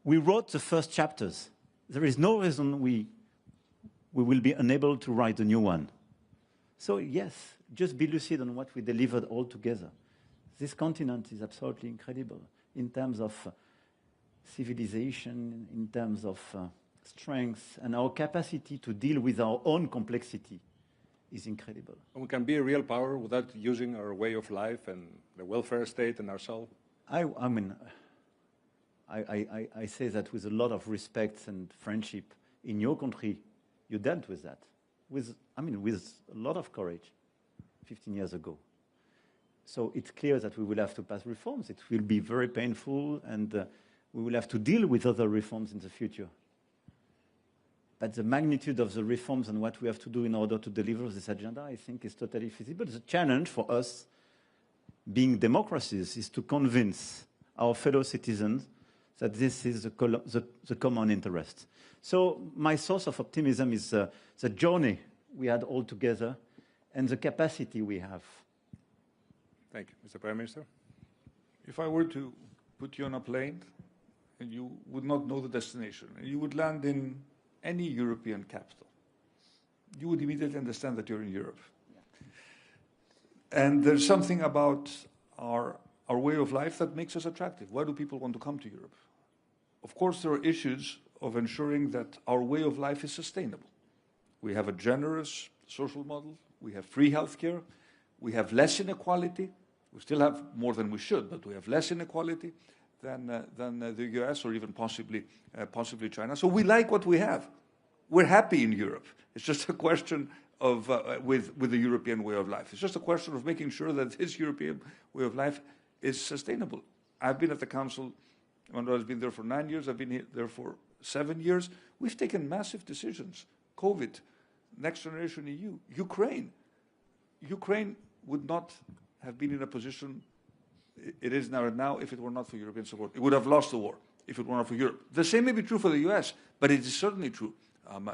we wrote the first chapters. There is no reason we will be unable to write a new one. So yes, just be lucid on what we delivered all together. This continent is absolutely incredible in terms of civilization, in terms of strength, and our capacity to deal with our own complexity is incredible. And we can be a real power without using our way of life and the welfare state and ourselves. I say that with a lot of respect and friendship. In your country, you dealt with that, with a lot of courage 15 years ago. So it's clear that we will have to pass reforms. It will be very painful, and we will have to deal with other reforms in the future. But the magnitude of the reforms and what we have to do in order to deliver this agenda, I think, is totally feasible. The challenge for us, being democracies, is to convince our fellow citizens that this is the common interest. So my source of optimism is the journey we had all together and the capacity we have. Thank you. Mr. Prime Minister? If I were to put you on a plane and you would not know the destination, and you would land in any European capital, you would immediately understand that you're in Europe. And there's something about our way of life that makes us attractive. Why do people want to come to Europe? Of course, there are issues of ensuring that our way of life is sustainable. We have a generous social model. We have free healthcare. We have less inequality. We still have more than we should, but we have less inequality than the US or even possibly China. So we like what we have. We're happy in Europe. It's just a question of with the European way of life. It's just a question of making sure that this European way of life is sustainable. I've been at the Council. Emmanuel has been there for 9 years. I've been there for 7 years. We've taken massive decisions. COVID, Next Generation EU, Ukraine. Ukraine would not have been in a position it is now if it were not for European support. It would have lost the war if it were not for Europe. The same may be true for the US, but it is certainly true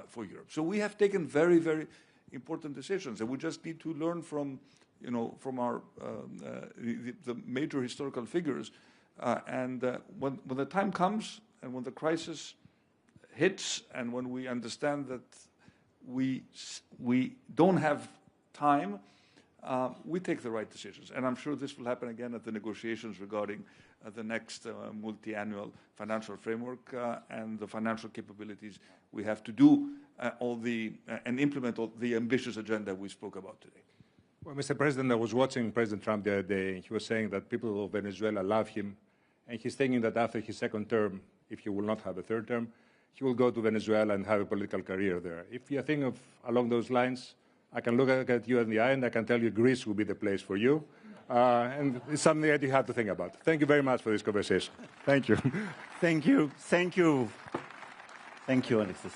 for Europe. So we have taken very, very important decisions, and we just need to learn from our the major historical figures. When the time comes and when the crisis hits and when we understand that we don't have time, we take the right decisions. And I'm sure this will happen again at the negotiations regarding the next multi-annual financial framework and the financial capabilities we have to do and implement all the ambitious agenda we spoke about today. Well, Mr. President, I was watching President Trump the other day, and he was saying that people of Venezuela love him, and he's thinking that after his second term, if he will not have a third term, he will go to Venezuela and have a political career there. If you're thinking along those lines, I can look at you in the eye and I can tell you Greece will be the place for you. And it's something that you have to think about. Thank you very much for this conversation. Thank you. Thank you. Thank you. Thank you, Alexis.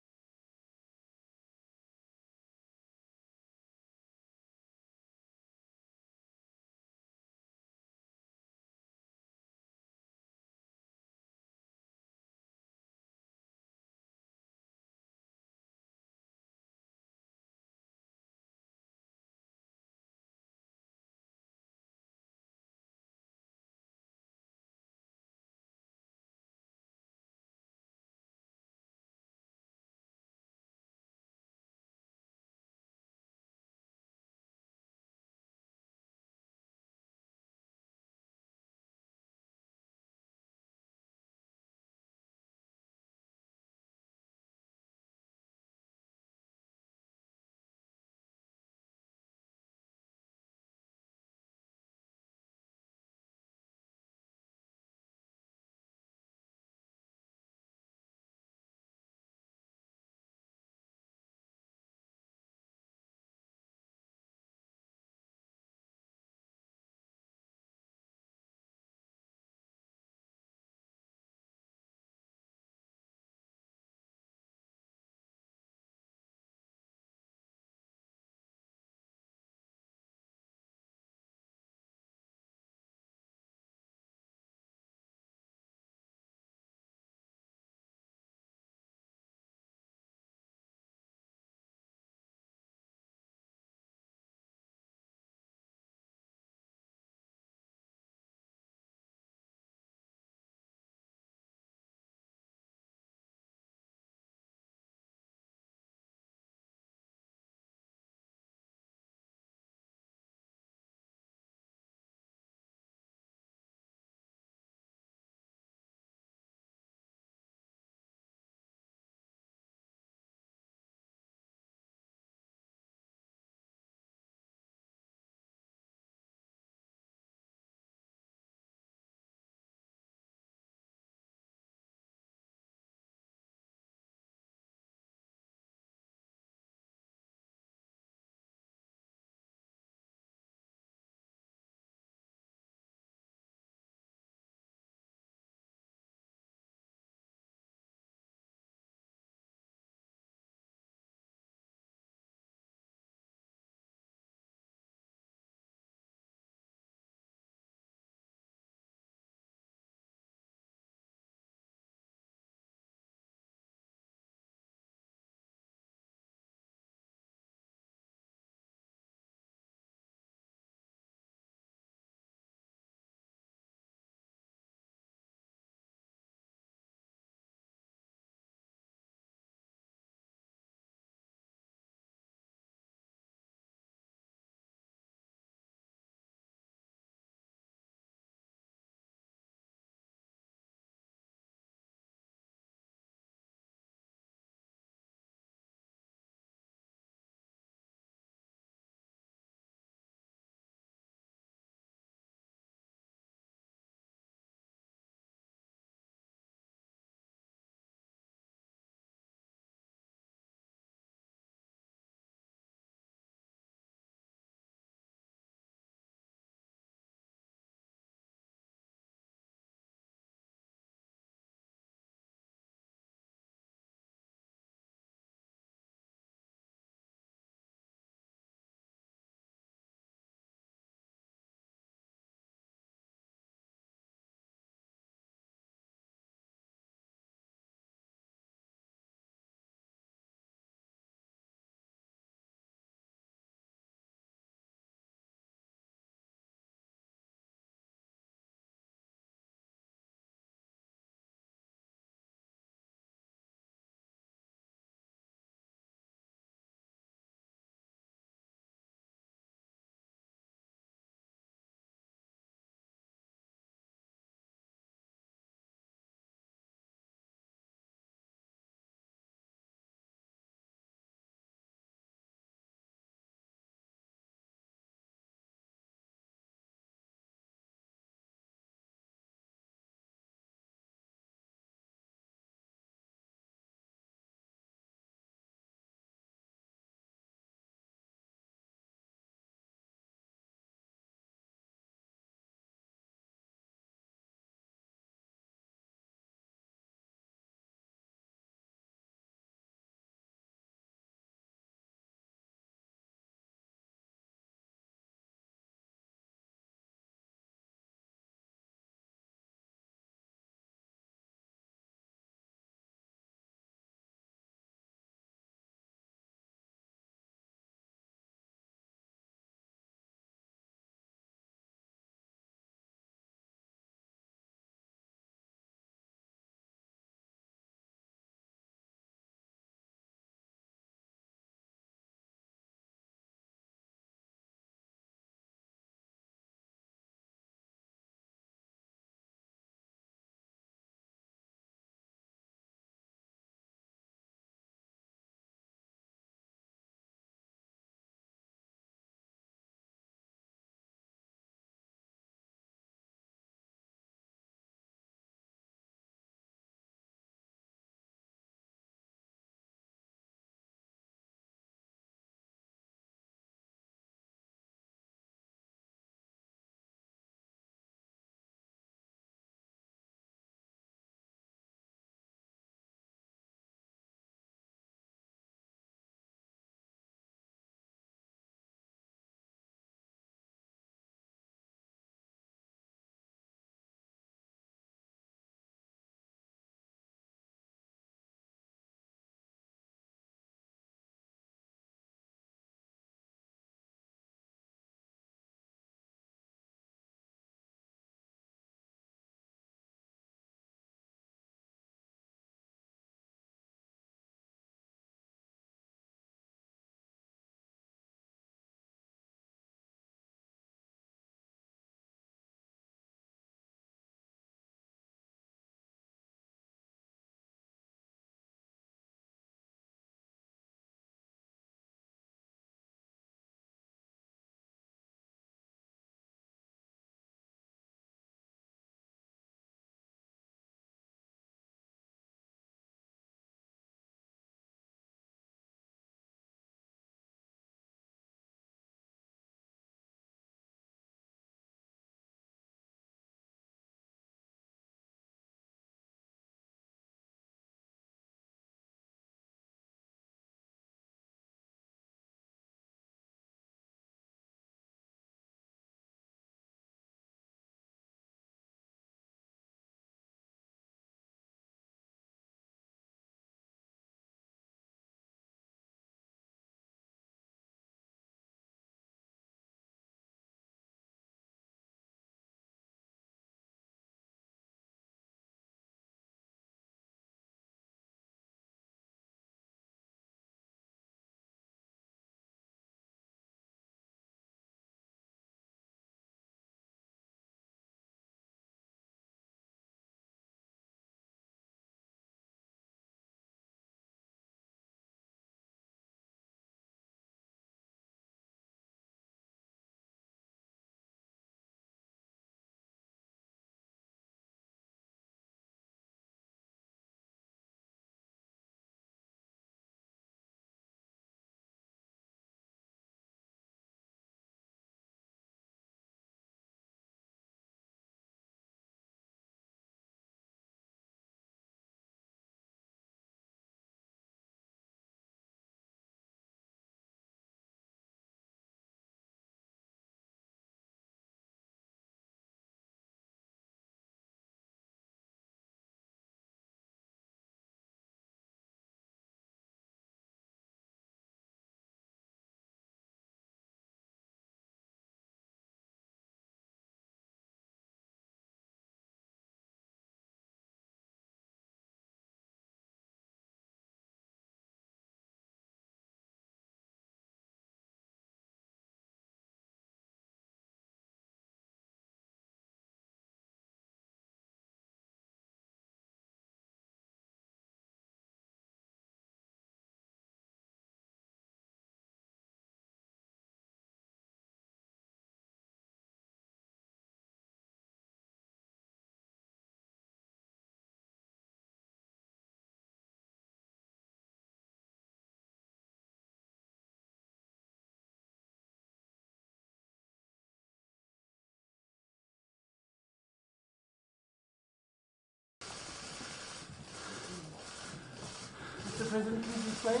President, please this way.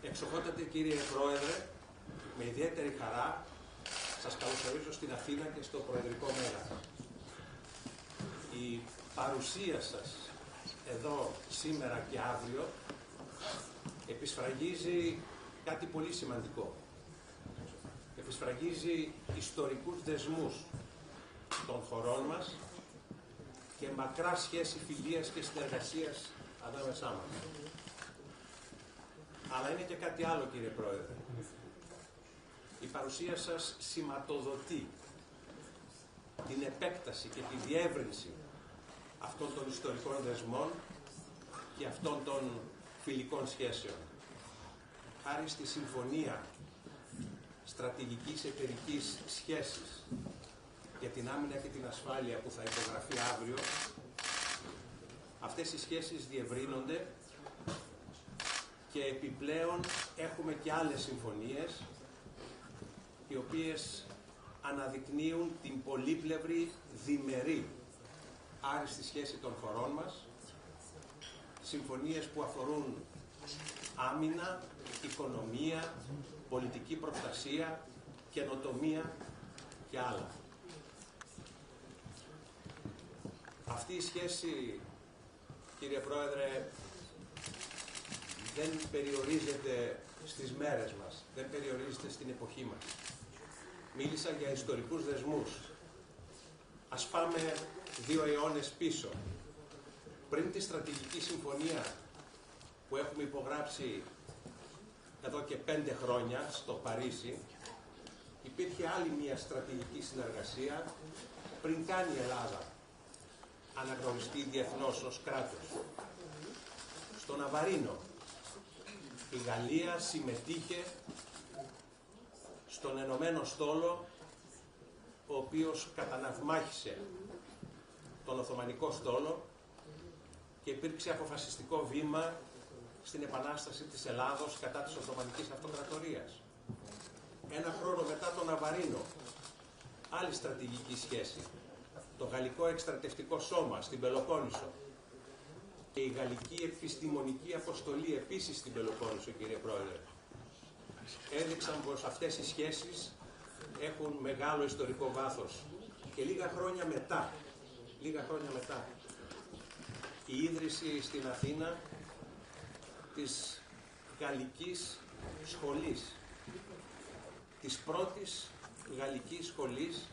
Εξοχότατε κύριε Πρόεδρε, με ιδιαίτερη χαρά σας καλωσορίζω στην Αθήνα και στο Προεδρικό Μέγαρο. Η παρουσία σας εδώ σήμερα και αύριο επισφραγίζει κάτι πολύ σημαντικό. Επισφραγίζει ιστορικούς δεσμούς των χωρών μας και μακρά σχέση φιλίας και συνεργασίας ανάμεσά μας. Αλλά είναι και κάτι άλλο, κύριε Πρόεδρε. Η παρουσία σας σηματοδοτεί την επέκταση και τη διεύρυνση αυτών των ιστορικών δεσμών και αυτών των φιλικών σχέσεων. Χάρη στη Συμφωνία Στρατηγικής Εταιρικής Σχέσης για την άμυνα και την ασφάλεια που θα υπογραφεί αύριο, αυτές οι σχέσεις διευρύνονται και επιπλέον έχουμε και άλλες συμφωνίες οι οποίες αναδεικνύουν την πολύπλευρη διμερή άριστη σχέση των χωρών μας, συμφωνίες που αφορούν άμυνα, οικονομία, πολιτική προστασία, καινοτομία και άλλα. Αυτή η σχέση, κύριε Πρόεδρε, δεν περιορίζεται στις μέρες μας, δεν περιορίζεται στην εποχή μας. Μίλησα για ιστορικούς δεσμούς. Ας πάμε 2 αιώνες πίσω. Πριν τη στρατηγική συμφωνία που έχουμε υπογράψει εδώ και 5 χρόνια στο Παρίσι, υπήρχε άλλη μια στρατηγική συνεργασία πριν καν η Ελλάδα αναγνωριστεί διεθνώς ως κράτος. Στο Ναβαρίνο η Γαλλία συμμετείχε στον Ενωμένο Στόλο, ο οποίος καταναυμάχησε τον Οθωμανικό Στόλο και υπήρξε αποφασιστικό βήμα στην επανάσταση της Ελλάδος κατά της Οθωμανικής Αυτοκρατορίας. 1 χρόνο μετά τον Ναβαρίνο, άλλη στρατηγική σχέση, το Γαλλικό Εκστρατευτικό Σώμα στην Πελοπόννησο και η Γαλλική Επιστημονική Αποστολή επίσης στην Πελοπόννησο, κύριε Πρόεδρε, έδειξαν πως αυτές οι σχέσεις έχουν μεγάλο ιστορικό βάθος. Και λίγα χρόνια μετά, η ίδρυση στην Αθήνα της Γαλλικής Σχολής, της πρώτης Γαλλικής Σχολής,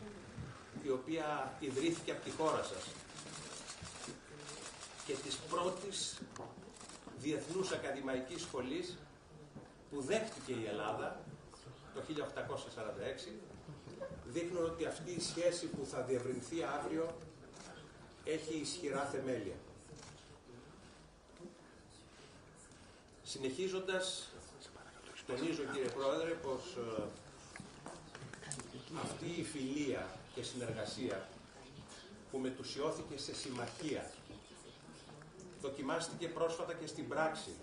η οποία ιδρύθηκε από τη χώρα σας, και της πρώτης Διεθνούς Ακαδημαϊκής Σχολής που δέχτηκε η Ελλάδα το 1846, δείχνουν ότι αυτή η σχέση που θα διευρυνθεί αύριο έχει ισχυρά θεμέλια. Συνεχίζοντας, τονίζω, κύριε Πρόεδρε, πως αυτή η φιλία και συνεργασία που μετουσιώθηκε σε συμμαχία δοκιμάστηκε πρόσφατα και στην πράξη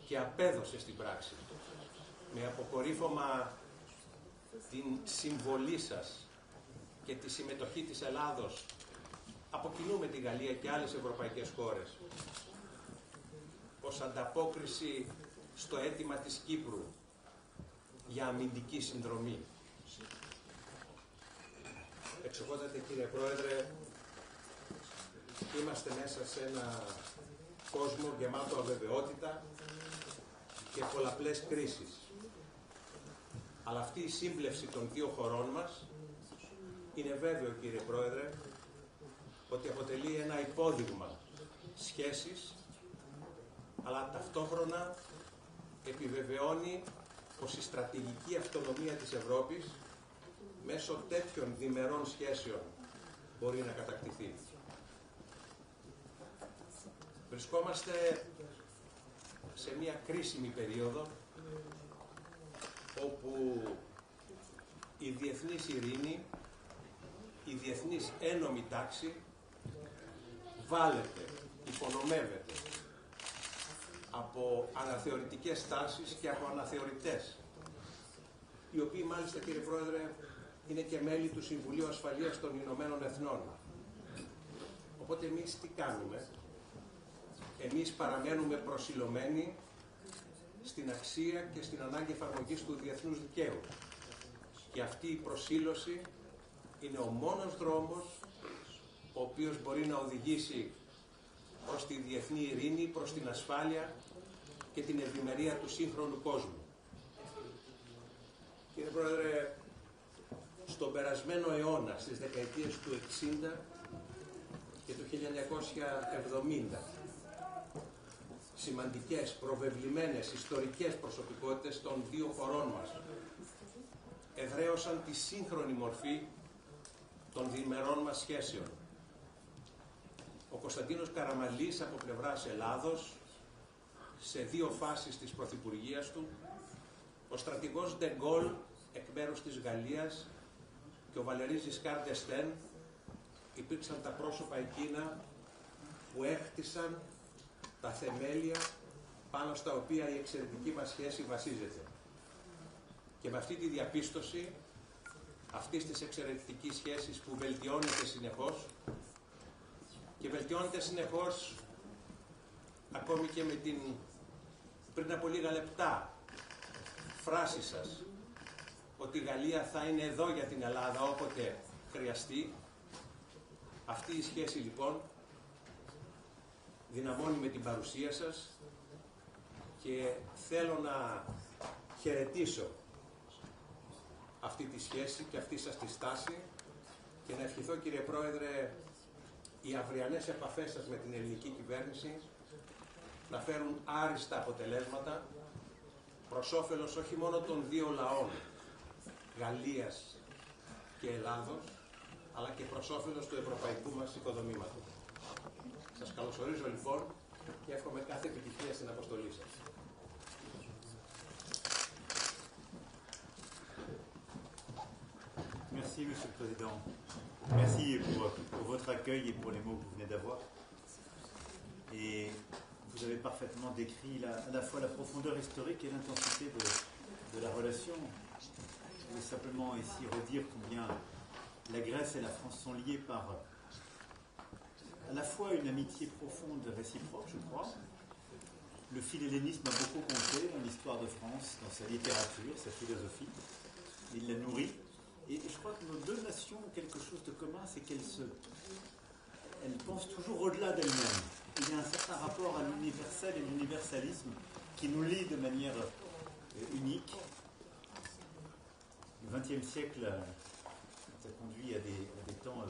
και απέδωσε στην πράξη με αποκορύφωμα την συμβολή σας και τη συμμετοχή της Ελλάδος από κοινού με τη Γαλλία και άλλες ευρωπαϊκές χώρες ως ανταπόκριση στο αίτημα της Κύπρου για αμυντική συνδρομή. Εξοχότατε, κύριε Πρόεδρε, είμαστε μέσα σε ένα κόσμο γεμάτο αβεβαιότητα και πολλαπλές κρίσεις. Αλλά αυτή η σύμπλευση των 2 χωρών μας είναι βέβαιο, κύριε Πρόεδρε, ότι αποτελεί ένα υπόδειγμα σχέσης, αλλά ταυτόχρονα επιβεβαιώνει πως η στρατηγική αυτονομία της Ευρώπης μέσω τέτοιων διμερών σχέσεων μπορεί να κατακτηθεί. Βρισκόμαστε σε μια κρίσιμη περίοδο όπου η διεθνής ειρήνη, η διεθνής ένομη τάξη βάλεται, υπονομεύεται από αναθεωρητικές τάσεις και από αναθεωρητές, οι οποίοι μάλιστα, κύριε Πρόεδρε, είναι και μέλη του Συμβουλίου Ασφαλείας των Ηνωμένων Εθνών. Οπότε εμείς τι κάνουμε? Εμείς παραμένουμε προσιλωμένοι στην αξία και στην ανάγκη εφαρμογής του διεθνούς δικαίου. Και αυτή η προσήλωση είναι ο μόνος δρόμος ο οποίος μπορεί να οδηγήσει προς τη διεθνή ειρήνη, προς την ασφάλεια και την ευημερία του σύγχρονου κόσμου. Κύριε Πρόεδρε, στον περασμένο αιώνα, στις δεκαετίες του 60 και του 1970, σημαντικές, προβεβλημένες, ιστορικές προσωπικότητες των δύο χωρών μας εδραίωσαν τη σύγχρονη μορφή των διμερών μας σχέσεων. Ο Κωνσταντίνος Καραμανλής από πλευράς Ελλάδος, σε δύο φάσεις της πρωθυπουργίας του, ο στρατηγός Ντε Γκόλ εκ μέρους της Γαλλίας και ο Βαλερί Ζισκάρ ντ'Εστέν υπήρξαν τα πρόσωπα εκείνα που έχτισαν τα θεμέλια πάνω στα οποία η εξαιρετική μας σχέση βασίζεται. Και με αυτή τη διαπίστωση αυτής της εξαιρετικής σχέσης που βελτιώνεται συνεχώς και βελτιώνεται συνεχώς ακόμη και με την πριν από λίγα λεπτά φράση σας ότι η Γαλλία θα είναι εδώ για την Ελλάδα όποτε χρειαστεί. Αυτή η σχέση λοιπόν δυναμώνει με την παρουσία σας και θέλω να χαιρετήσω αυτή τη σχέση και αυτή σας τη στάση και να ευχηθώ, κύριε Πρόεδρε, οι αυριανές επαφές σας με την ελληνική κυβέρνηση να φέρουν άριστα αποτελέσματα προς όφελος όχι μόνο των δύο λαών, Γαλλίας και Ελλάδος, αλλά και προς όφελος του ευρωπαϊκού μας οικοδομήματος. Σας καλωσορίζω λοιπόν και εύχομαι κάθε επιτυχία στην αποστολή σας. Merci, Monsieur le Président. Merci pour votre accueil et pour les mots que vous venez d'avoir. Et vous avez parfaitement décrit à la fois la profondeur historique et l'intensité de la relation. Je voulais simplement ici redire combien la Grèce et la France sont liées par à la fois une amitié profonde et réciproque, je crois. Le philhellénisme a beaucoup compté dans l'histoire de France, dans sa littérature, sa philosophie. Il la nourrit. Et je crois que nos deux nations ont quelque chose de commun, c'est qu'elles pensent toujours au-delà d'elles-mêmes. Il y a un certain rapport à l'universel et l'universalisme qui nous lie de manière unique. Le XXe siècle a conduit à des temps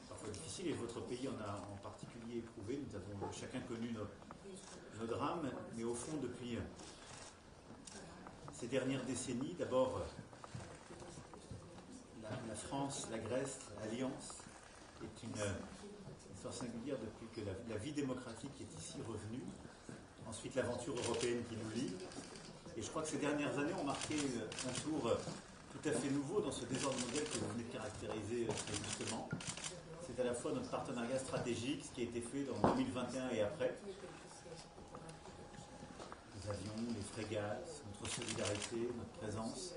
parfois difficiles, et votre pays en a en particulier éprouvé. Nous avons chacun connu nos drames, mais au fond, depuis ces dernières décennies, d'abord la France, la Grèce, l'Alliance est une histoire singulière depuis que la vie démocratique est ici revenue. Ensuite, l'aventure européenne qui nous lie. Et je crois que ces dernières années ont marqué un tour tout à fait nouveau dans ce désordre mondial que vous venez de caractériser très justement. C'est à la fois notre partenariat stratégique, ce qui a été fait dans 2021 et après. Les avions, les frégates, notre solidarité, notre présence,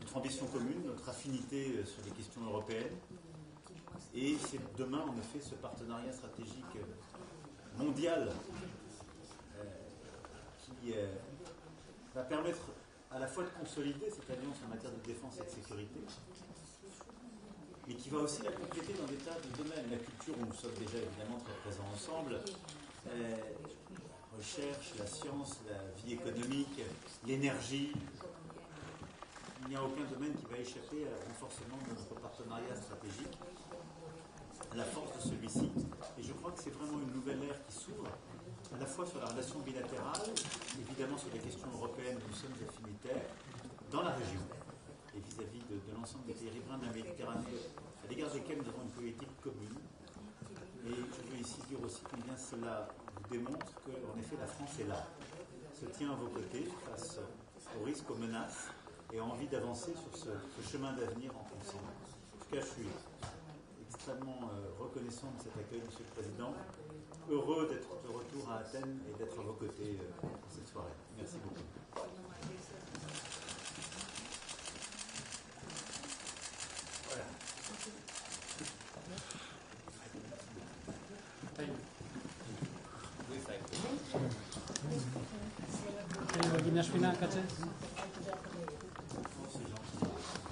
notre ambition commune, notre affinité sur les questions européennes. Et c'est demain, en effet, ce partenariat stratégique mondial qui va permettre à la fois de consolider cette alliance en matière de défense et de sécurité, mais qui va aussi la compléter dans des tas de domaines. La culture, où nous sommes déjà évidemment très présents ensemble, recherche, la science, la vie économique, l'énergie. Il n'y a aucun domaine qui va échapper au renforcement de notre partenariat stratégique, à la force de celui-ci. Et je crois que c'est vraiment une nouvelle ère qui s'ouvre, à la fois sur la relation bilatérale, évidemment sur les questions européennes où nous sommes affinitaires, dans la région, et vis-à-vis de l'ensemble des pays riverains de la Méditerranée, très l'égard desquels nous avons une politique commune. Et je veux ici dire aussi combien cela vous démontre qu'en effet la France est là, se tient à vos côtés face aux risques, aux menaces, et a envie d'avancer sur ce chemin d'avenir ensemble. En tout cas, je suis extrêmement reconnaissant de cet accueil, Monsieur le Président. Heureux d'être de retour à Athènes et d'être à vos côtés pour cette soirée. Merci beaucoup. Voilà.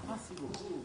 Merci beaucoup.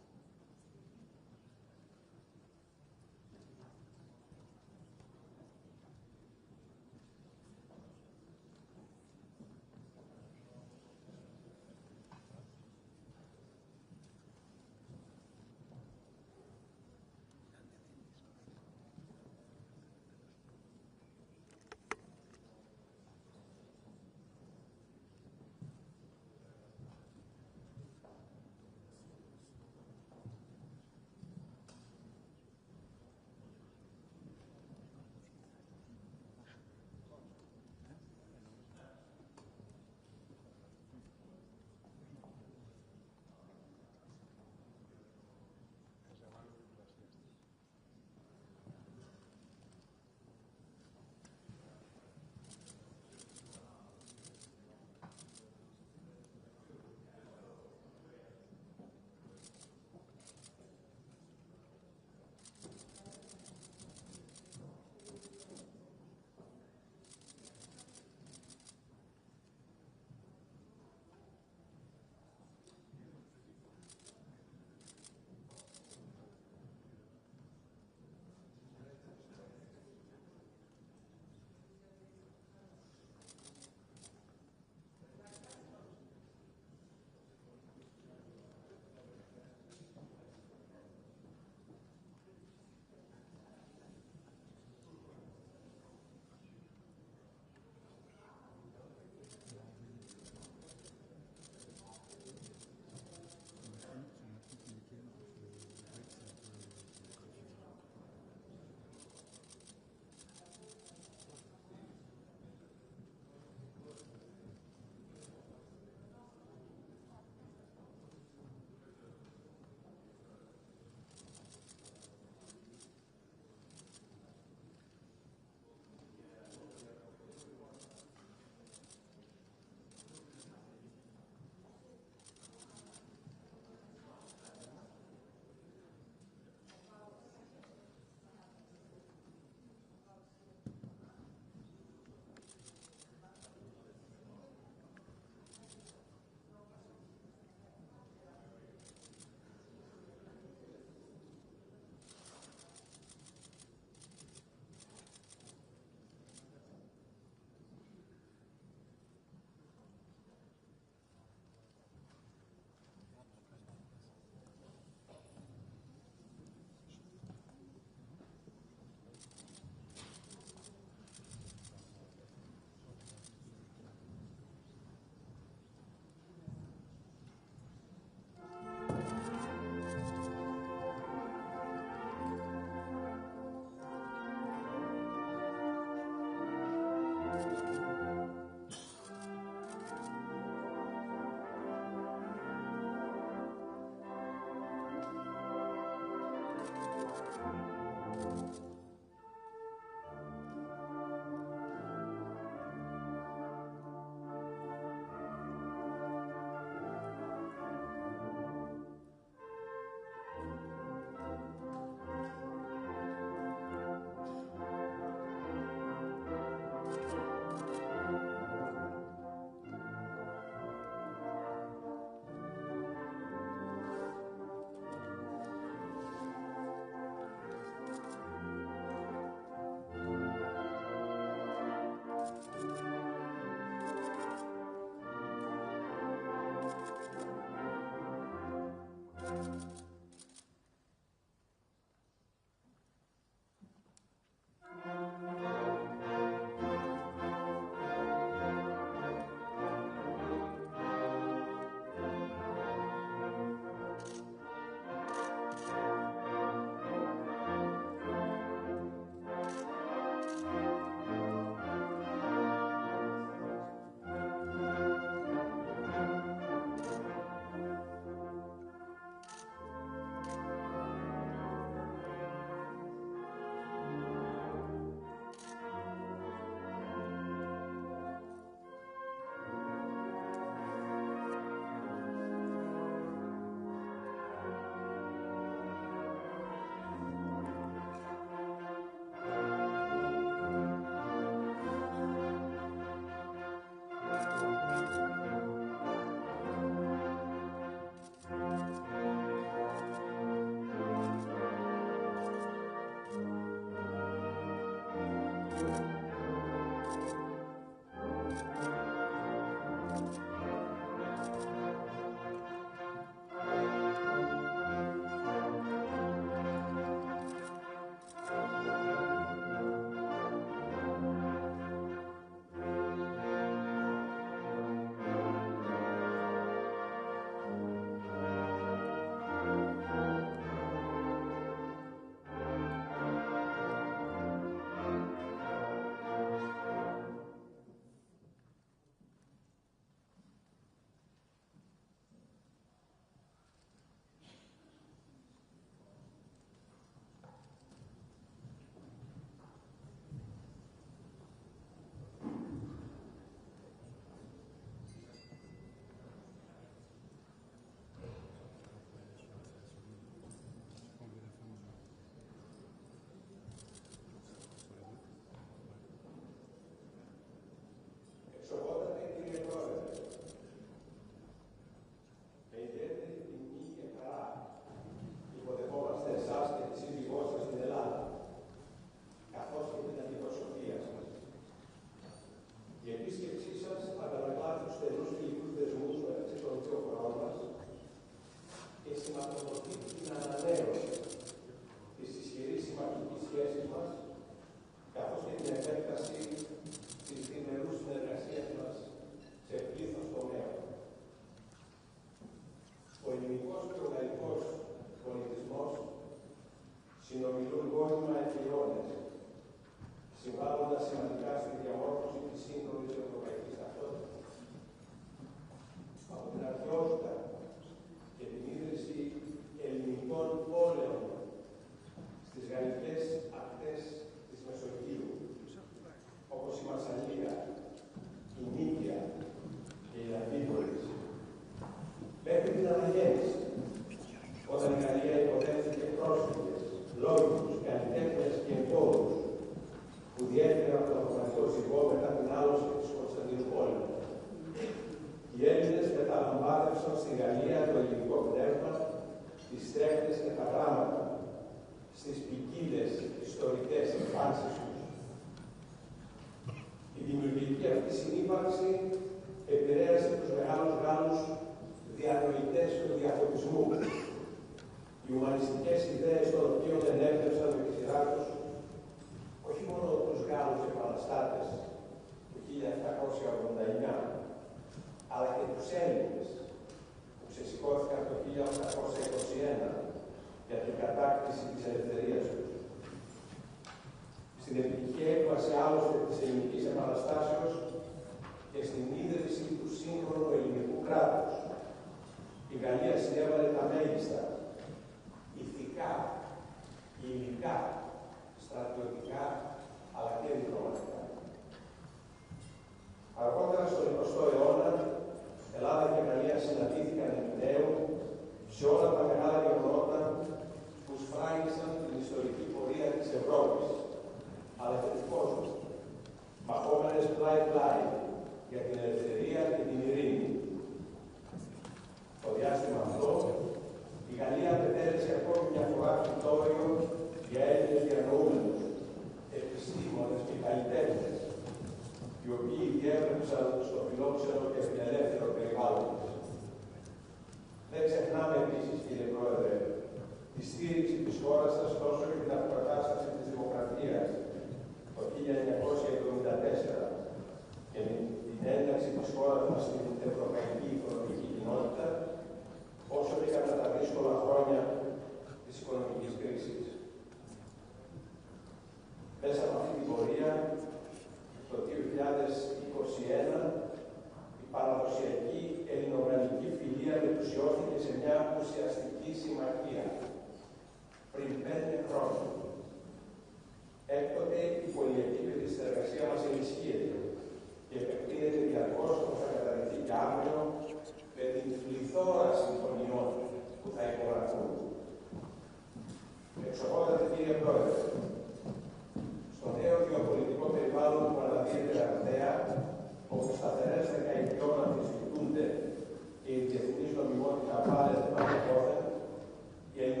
η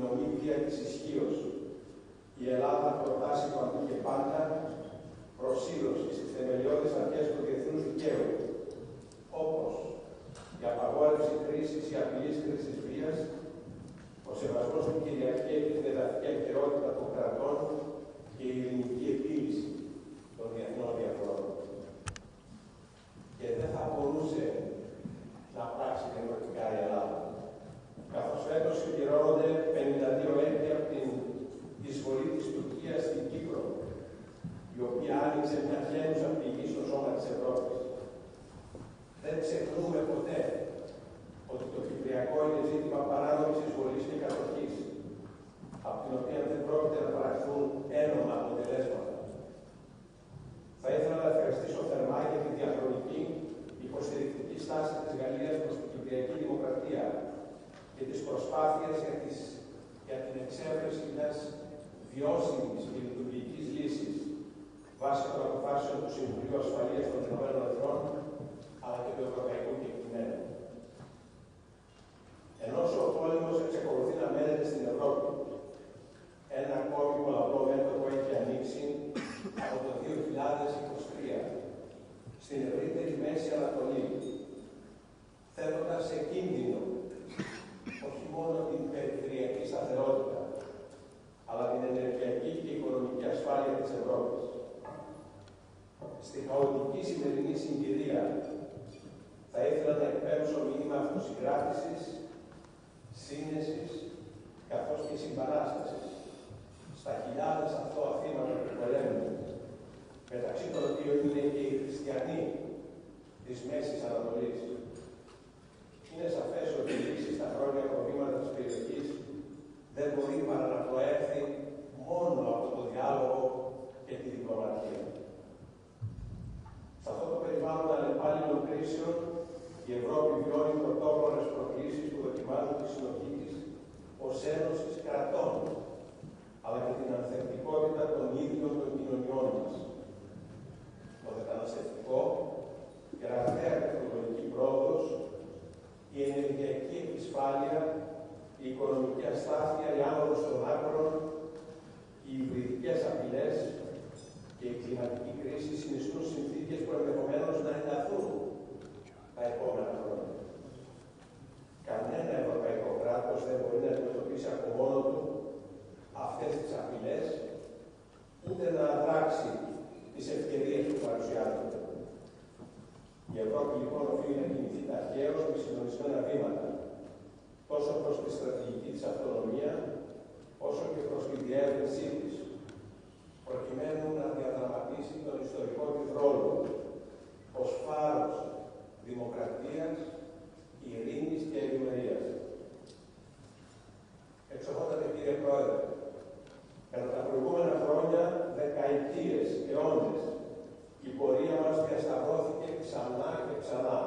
κοινωνεί βία της ισχύως. Η Ελλάδα προτάσει παντού και πάντα προσήλωση στις θεμελιώδεις αρχές του διεθνούς δικαίου, όπως η απαγόρευση χρήσης ή απειλής χρήσης βίας, ο σεβασμός στην κυριαρχία και την εδαφική ακεραιότητα των κρατών και η ειρηνική επίλυση των διεθνών διαφορών. Και δεν θα μπορούσε να πράξει δημοκρατικά η Ελλάδα. Καθώς φέτος συμπληρώνονται 52 έτη από την εισβολή της Τουρκίας στην Κύπρο, η οποία άνοιξε μια χένουσα πηγή στο σώμα της Ευρώπης. Δεν ξεχνούμε ποτέ ότι το Κυπριακό είναι ζήτημα παράνομης εισβολής και κατοχής, από την οποία δεν πρόκειται να παραχθούν ένομα αποτελέσματα. Θα ήθελα να ευχαριστήσω θερμά για τη διαχρονική υποστηρικτική στάση της Γαλλίας προς την Κυπριακή Δημοκρατία και τις προσπάθειες για την εξέβρεση μιας βιώσιμης και λειτουργικής λύσης βάσει των αποφάσεων του Συμβουλίου Ασφαλείας των Ηνωμένων Εθνών αλλά και του Ευρωπαϊκού Κεκτημένου. Ενώ ο πόλεμος εξακολουθεί να μένεται στην Ευρώπη, ένα ακόμη πολλαπλό μέτωπο έχει ανοίξει από το 2023 στην ευρύτερη Μέση Ανατολή, θέτοντας σε κίνδυνο όχι μόνο την περιφερειακή σταθερότητα, αλλά την ενεργειακή και οικονομική ασφάλεια της Ευρώπης. Στη χαοτική σημερινή συγκυρία θα ήθελα να εκπέμψω μήνυμα αυτοσυγκράτησης, σύνεσης, καθώς και συμπαράστασης στα χιλιάδες αθώα θύματα του πολέμου, μεταξύ των οποίων είναι και οι χριστιανοί της Μέσης Ανατολής. Είναι σαφές ότι η λύση στα χρόνια προβλήματα της περιοχής δεν μπορεί παρά να προέρθει μόνο από το διάλογο και τη διπλωματία. Σε αυτό το περιβάλλον αλλεπάλληλων κρίσεων, η Ευρώπη βιώνει πρωτόγνωρες προκλήσεις που δοκιμάζουν τη συνοχή της ως ένωσης κρατών, αλλά και την ανθεκτικότητα των ίδιων των κοινωνιών μας. Το μεταναστευτικό, η ραγδαία τεχνολογική πρόοδος, η ενεργειακή επισφάλεια, η οικονομική αστάθεια, η άνοδος των άκρων, οι υβριδικές απειλές και η κλιματική κρίση συνιστούν συνθήκες που ενδεχομένως να ενταθούν τα επόμενα χρόνια. Κανένα ευρωπαϊκό κράτος δεν μπορεί να αντιμετωπίσει από μόνο του αυτές τις απειλές, ούτε να αδράξει τις ευκαιρίες που παρουσιάζονται. Η Ευρώπη λοιπόν οφείλει να κινηθεί ταχαίως με συντονισμένα βήματα, τόσο προς τη στρατηγική της αυτονομία, όσο και προς τη διεύρυνσή της, προκειμένου να διαδραματίσει τον ιστορικό της ρόλο ως φάρος δημοκρατίας, ειρήνης και ευημερίας. Εξοχότατε κύριε Πρόεδρε, κατά τα προηγούμενα χρόνια, δεκαετίες, αιώνες, η πορεία μας διασταυρώθηκε ξανά και ξανά.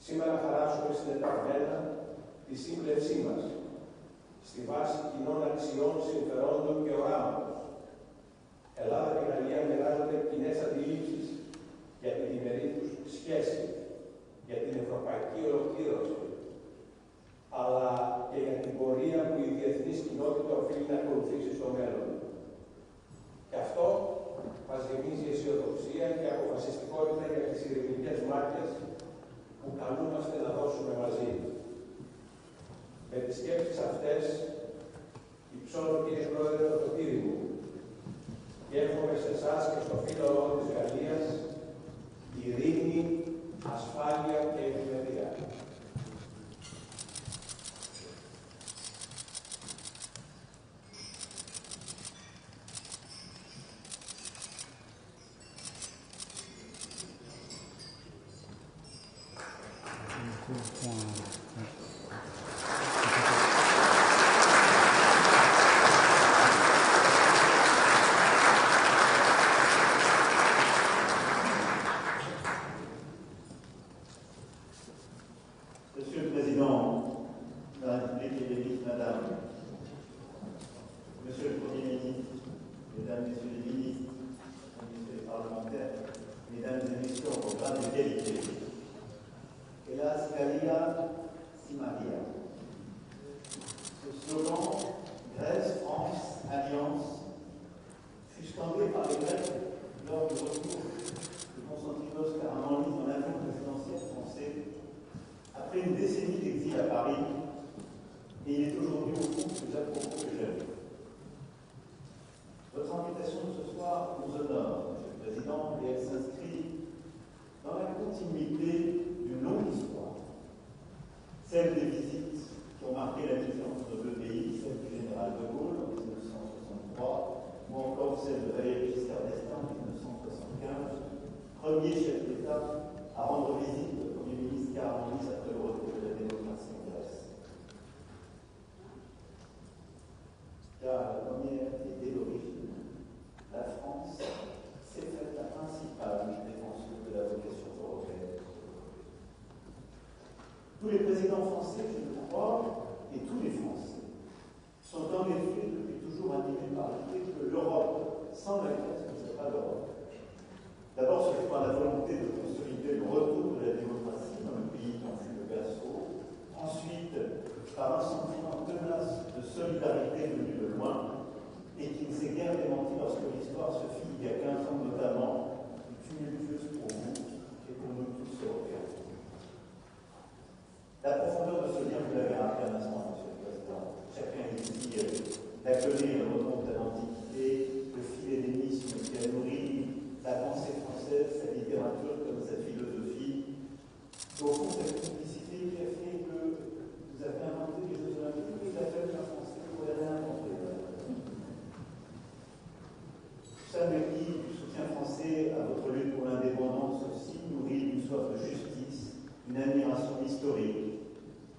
Σήμερα χαράσουμε συνεταγμένα τη σύμπλευσή μας στη βάση κοινών αξιών, συμφερόντων και οράματος. Ελλάδα και Γαλλία μοιράζονται κοινές αντιλήψεις για την διμερή τους σχέση, για την ευρωπαϊκή ολοκλήρωση, αλλά και για την πορεία που η διεθνής κοινότητα οφείλει να ακολουθήσει στο μέλλον. Και αυτό μας γεμίζει αισιοδοξία και αποφασιστικότητα για τις ειρηνικές μάχες που καλούμαστε να δώσουμε μαζί. Με τις σκέψεις αυτές, υψώνω κύριε Πρόεδρε το ποτήρι μου και εύχομαι σε εσάς και στο φίλο λαό της Γαλλίας ειρήνη, ασφάλεια και ευημερία. Monsieur le Président de la République et ministres, Madame, Monsieur le Premier ministre, Mesdames, Messieurs les ministres, Messieurs les parlementaires, Mesdames et Messieurs, au grande égalité. Hélas, Galia, si Maria. Ce slogan Grèce, France, Alliance fut scandé par les Grecs lors du retour de Constantinos Karamanlis dans l'avion présidentiel français après une décennie d'exil à Paris, et il est aujourd'hui au fond plus à propos que jamais. Votre invitation de ce soir nous honore, Monsieur le Président, et elle s'inscrit dans la continuité d'une longue histoire, celle des visites qui ont marqué l'amitié entre nos deux pays, celle du général de Gaulle en 1963, ou encore celle de Valéry Giscard d'Estaing en 1975, premier chef d'État à rendre visite au Premier ministre Karamanlis après le retour de la démocratie en Grèce. Car la première était d'origine, la France s'est faite la principale défenseuse de la vocation européenne. Tous les présidents français, je le crois, et tous les Français, sont en effet depuis toujours animés par l'idée que l'Europe, sans la Grèce, ne serait pas l'Europe. D'abord, ce fut par la volonté de consolider le retour de la démocratie dans le pays qui en fut le berceau. Ensuite, par un sentiment tenace de solidarité venu de loin et qui ne s'est guère démenti lorsque l'histoire se fit il y a 15 ans notamment, tumultueuse pour vous et pour nous tous européens. La profondeur de ce lien, vous l'avez rappelé un instant, Monsieur le Président. Chacun ici l'accueillir le remonte à l'Antiquité, le fil hellénisme qui a nourri la pensée française, sa littérature comme sa philosophie. Au fond, cette complicité qui a fait que vous avez inventé les Jeux Olympiques, il a fallu un Français pour les réinventer. Ça mérite du soutien français à votre lutte pour l'indépendance aussi, nourrit d'une soif de justice, une admiration historique,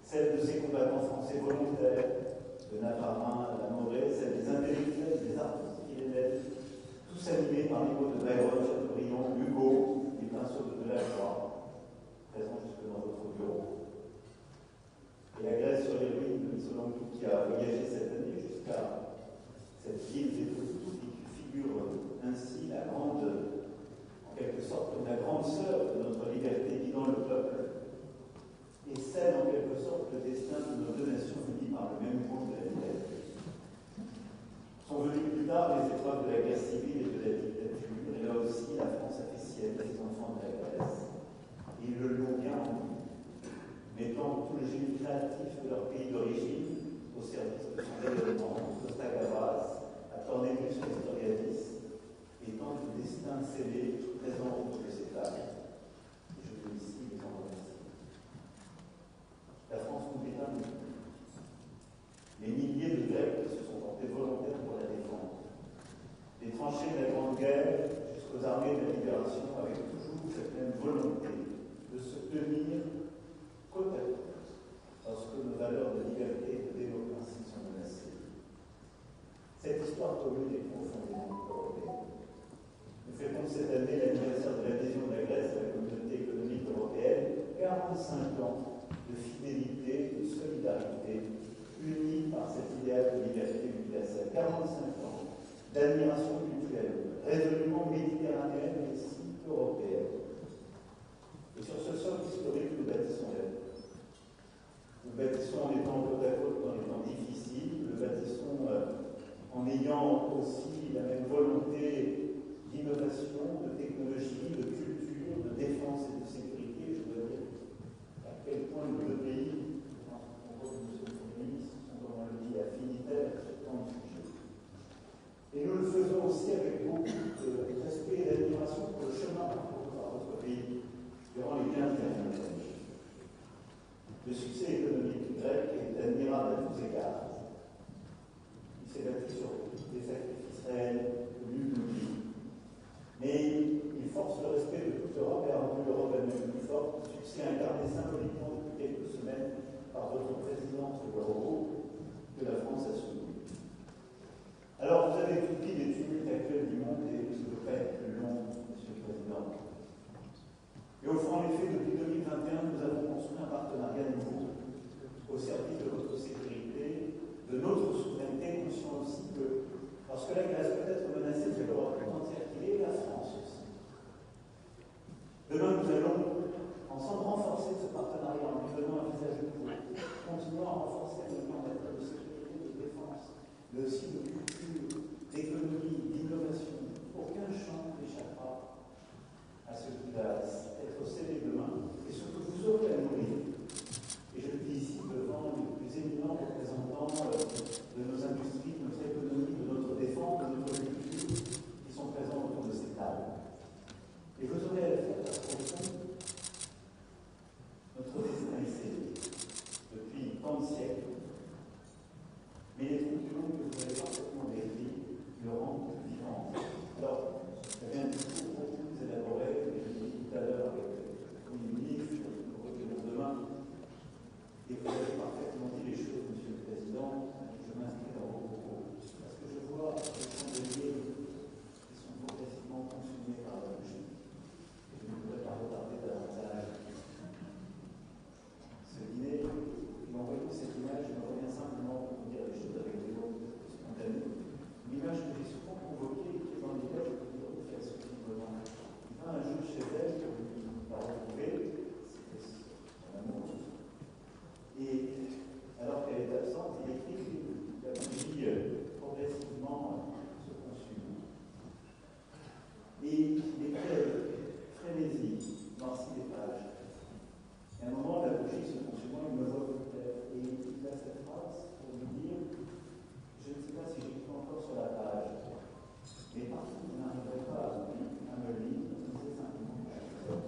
celle de ces combattants français volontaires, de Navarin à la Morée, celle des intellectuels, des artistes qui les mettent, tous animés par les mots de Byron, Chateaubriand, Hugo, les pinceaux de Delacroix, présents jusque dans votre bureau. Et la Grèce sur les ruines de Missolonghi qui a voyagé cette année jusqu'à cette ville d'épouse qui figure ainsi la grande, en quelque sorte, comme la grande sœur de notre liberté guidant le peuple, et celle, en quelque sorte, le destin de nos deux nations unies par le même groupe de la liberté. Sont venues plus tard les épreuves de la guerre civile et de la dictature, et là aussi la France a fait sienne les enfants de la Grèce. Et ils le louent bien en nous, mettant tout le génie créatif de leur pays d'origine au service de son développement, Costa Gavras, à Cornelius Nestoriadis, et tant de destins scellés présents autour de ces tables. Et je veux ici les en remercier. La France n'oublie pas nous. Les milliers de Grecs qui se sont portés volontaires pour la défendre. Des tranchées de la Grande Guerre jusqu'aux armées de la Libération avec toujours cette même volonté de se tenir côte à côte lorsque nos valeurs de liberté et de démocratie sont menacées. Cette histoire commune est profondément européenne. Nous fêtons cette année l'anniversaire de l'adhésion de la Grèce à la communauté économique européenne, 45 ans de fidélité, de solidarité, unis par cet idéal de liberté universelle. 45 ans d'admiration mutuelle, résolument méditerranéenne mais aussi européenne. Et sur ce sol historique, nous bâtissons la vie. Nous bâtissons en étant côte à côte dans les temps difficiles, nous bâtissons en ayant aussi la même volonté d'innovation, de technologie, de culture, de défense et de sécurité. Je dois dire à quel point nos deux pays, je pense qu'on voit que M. le Premier ministre, sont, comme on le dit, affinitaires sur tant de sujets. Et nous le faisons aussi avec beaucoup de respect et d'admiration pour le chemin parcouru par notre pays durant les 15 dernières années. Le succès économique grec est admirable à tous égards. Il s'est bâti sur des sacrifices réels que nul n'oublie. Mais il force le respect de toute l'Europe et a rendu l'Europe elle-même plus forte. Le succès incarné symboliquement depuis quelques semaines par votre présidence de l'Eurogroupe que la France a soutenu. Alors, vous avez tout dit des tumultes actuels du monde et ce ne peut pas être plus long, Monsieur le Président. Et au fond, en effet, depuis 2021, nous avons construit un partenariat nouveau au service de votre sécurité, de notre souveraineté, conscient aussi que lorsque la Grèce peut être menacée, c'est l'Europe tout entière qui est, la France aussi. Demain, nous allons ensemble renforcer ce partenariat en lui donnant un visage nouveau, continuant à renforcer le plan de sécurité de mais aussi de culture, d'économie, d'innovation. Aucun champ n'échappera à ce qui va être scellé demain, et ce que vous aurez à nourrir. Et je le dis ici devant les plus éminents représentants de nos industries, de notre économie, de notre défense, de notre culture, qui sont présents autour de ces tables. Et vous aurez à le faire parce qu'au fond, notre destin est scellé depuis tant de siècles. Mais les conclusions que vous avez parfaitement décrites le rendent vivant. Alors, j'avais un discours beaucoup plus élaboré, que je l'ai dit tout à l'heure avec le Premier ministre, nous revenons demain, et vous avez parfaitement dit les choses, Monsieur le Président, je m'inscris dans vos propos. Parce que je vois des chandeliers qui sont progressivement consumés par la bougie. Et je ne voudrais pas retarder davantage ce dîner. Et en voyant cette image, je me reviens simplement pour vous dire les choses avec des mots spontanés. Une image que j'ai souvent convoquée et qui est dans les lettres que vous avez fait à ce livre-là. Il va un jour chez elle pour lui la retrouver, c'était son amoureuse. Et alors qu'elle est absente, il écrit que la bougie progressivement se consume. Et il est frénésie, noircit les pages. Et à un moment, la bougie se consumant, il me voit tout terre. Et il a cette phrase pour lui dire, je ne sais pas si j'écris encore sur la page, mais partout vous n'arriverez pas à me lire, c'est simplement que je suis.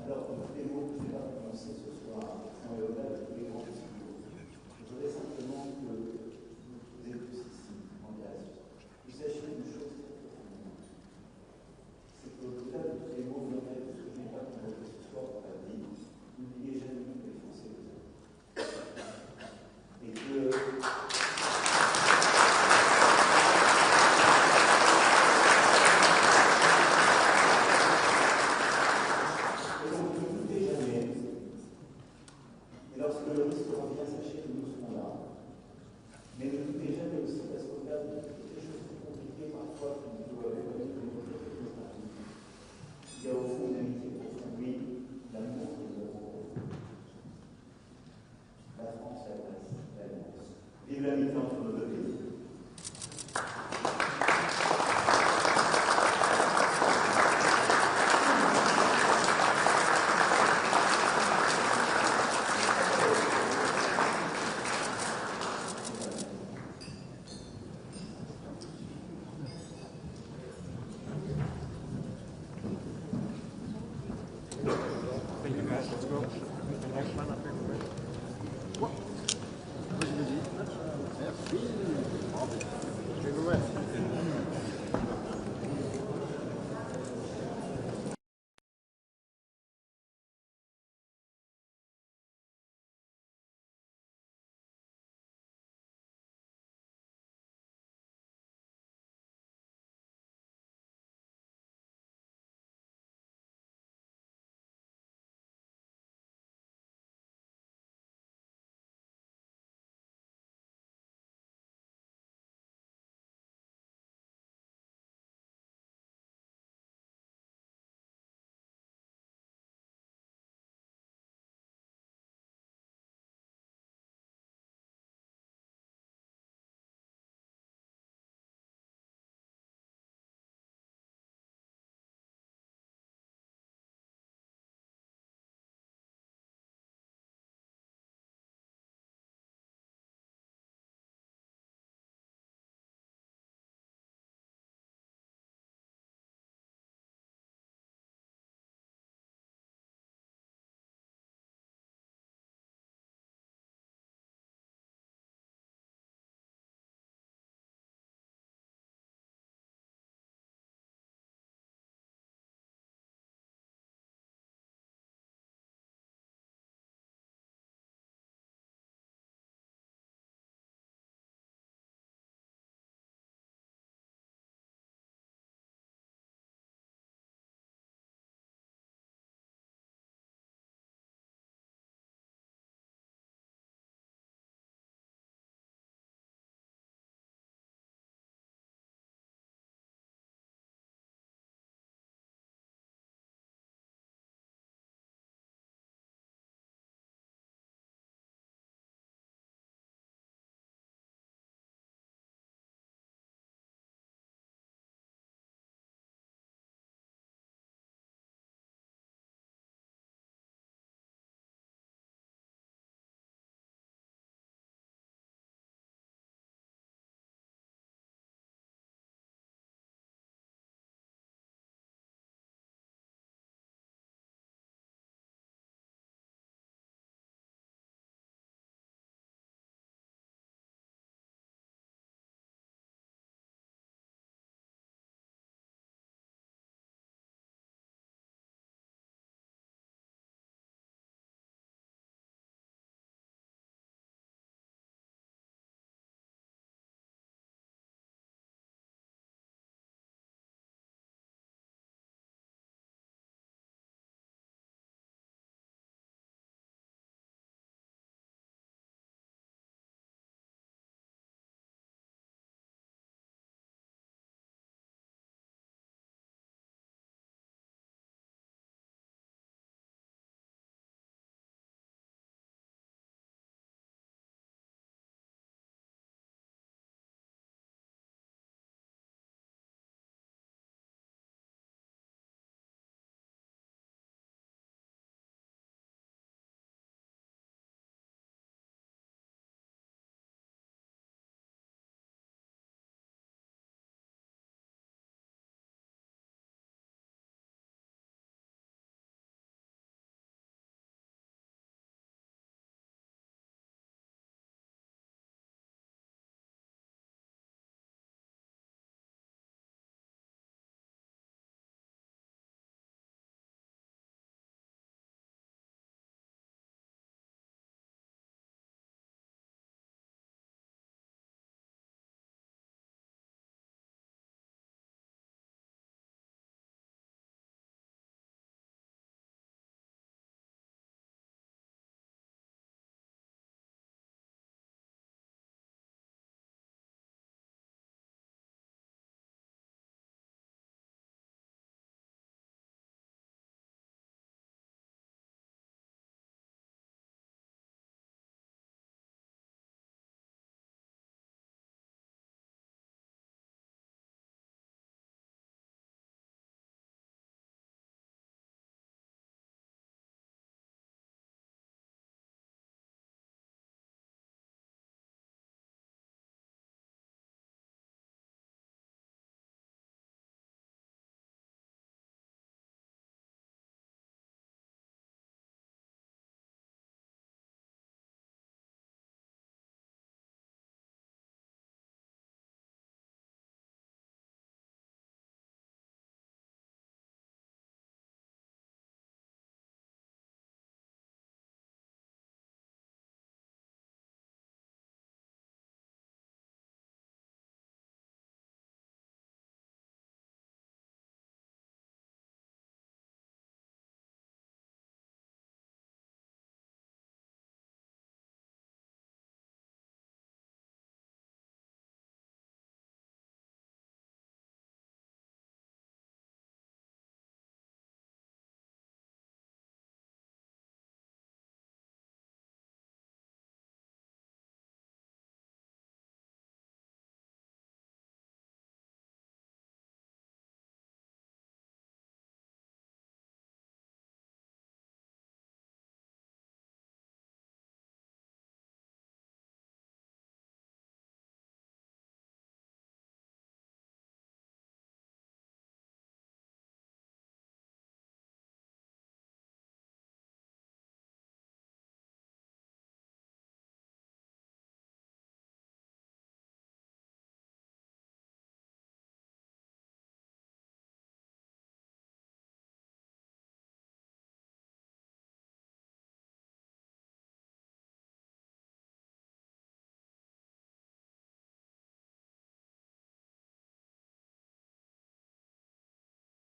Alors que tous les mots que je n'ai pas prononcés ce soir sont au-delà de tous les grands discours. Je voudrais simplement que vous êtes tous ici, en classe. Vous sachiez une chose très profonde. C'est qu'au-delà de tous les mots, au-delà de tout ce que je n'ai pas prononcé ce soir pour la vie, n'oubliez jamais que les Français vous aiment. Et que lorsque le risque revient, sachez que nous serons là. Mais ne doutez jamais aussi, parce qu'au-delà de toutes les choses plus compliquées parfois que vous avez connues de notre technologie, il y a au fond une amitié profonde, oui, l'amour que nous avons pour vous. La France, la Grèce, l'Alliance. Vive l'amitié entre nos deux pays. Thank you guys. Let's go. The next one up here. What? What did you do?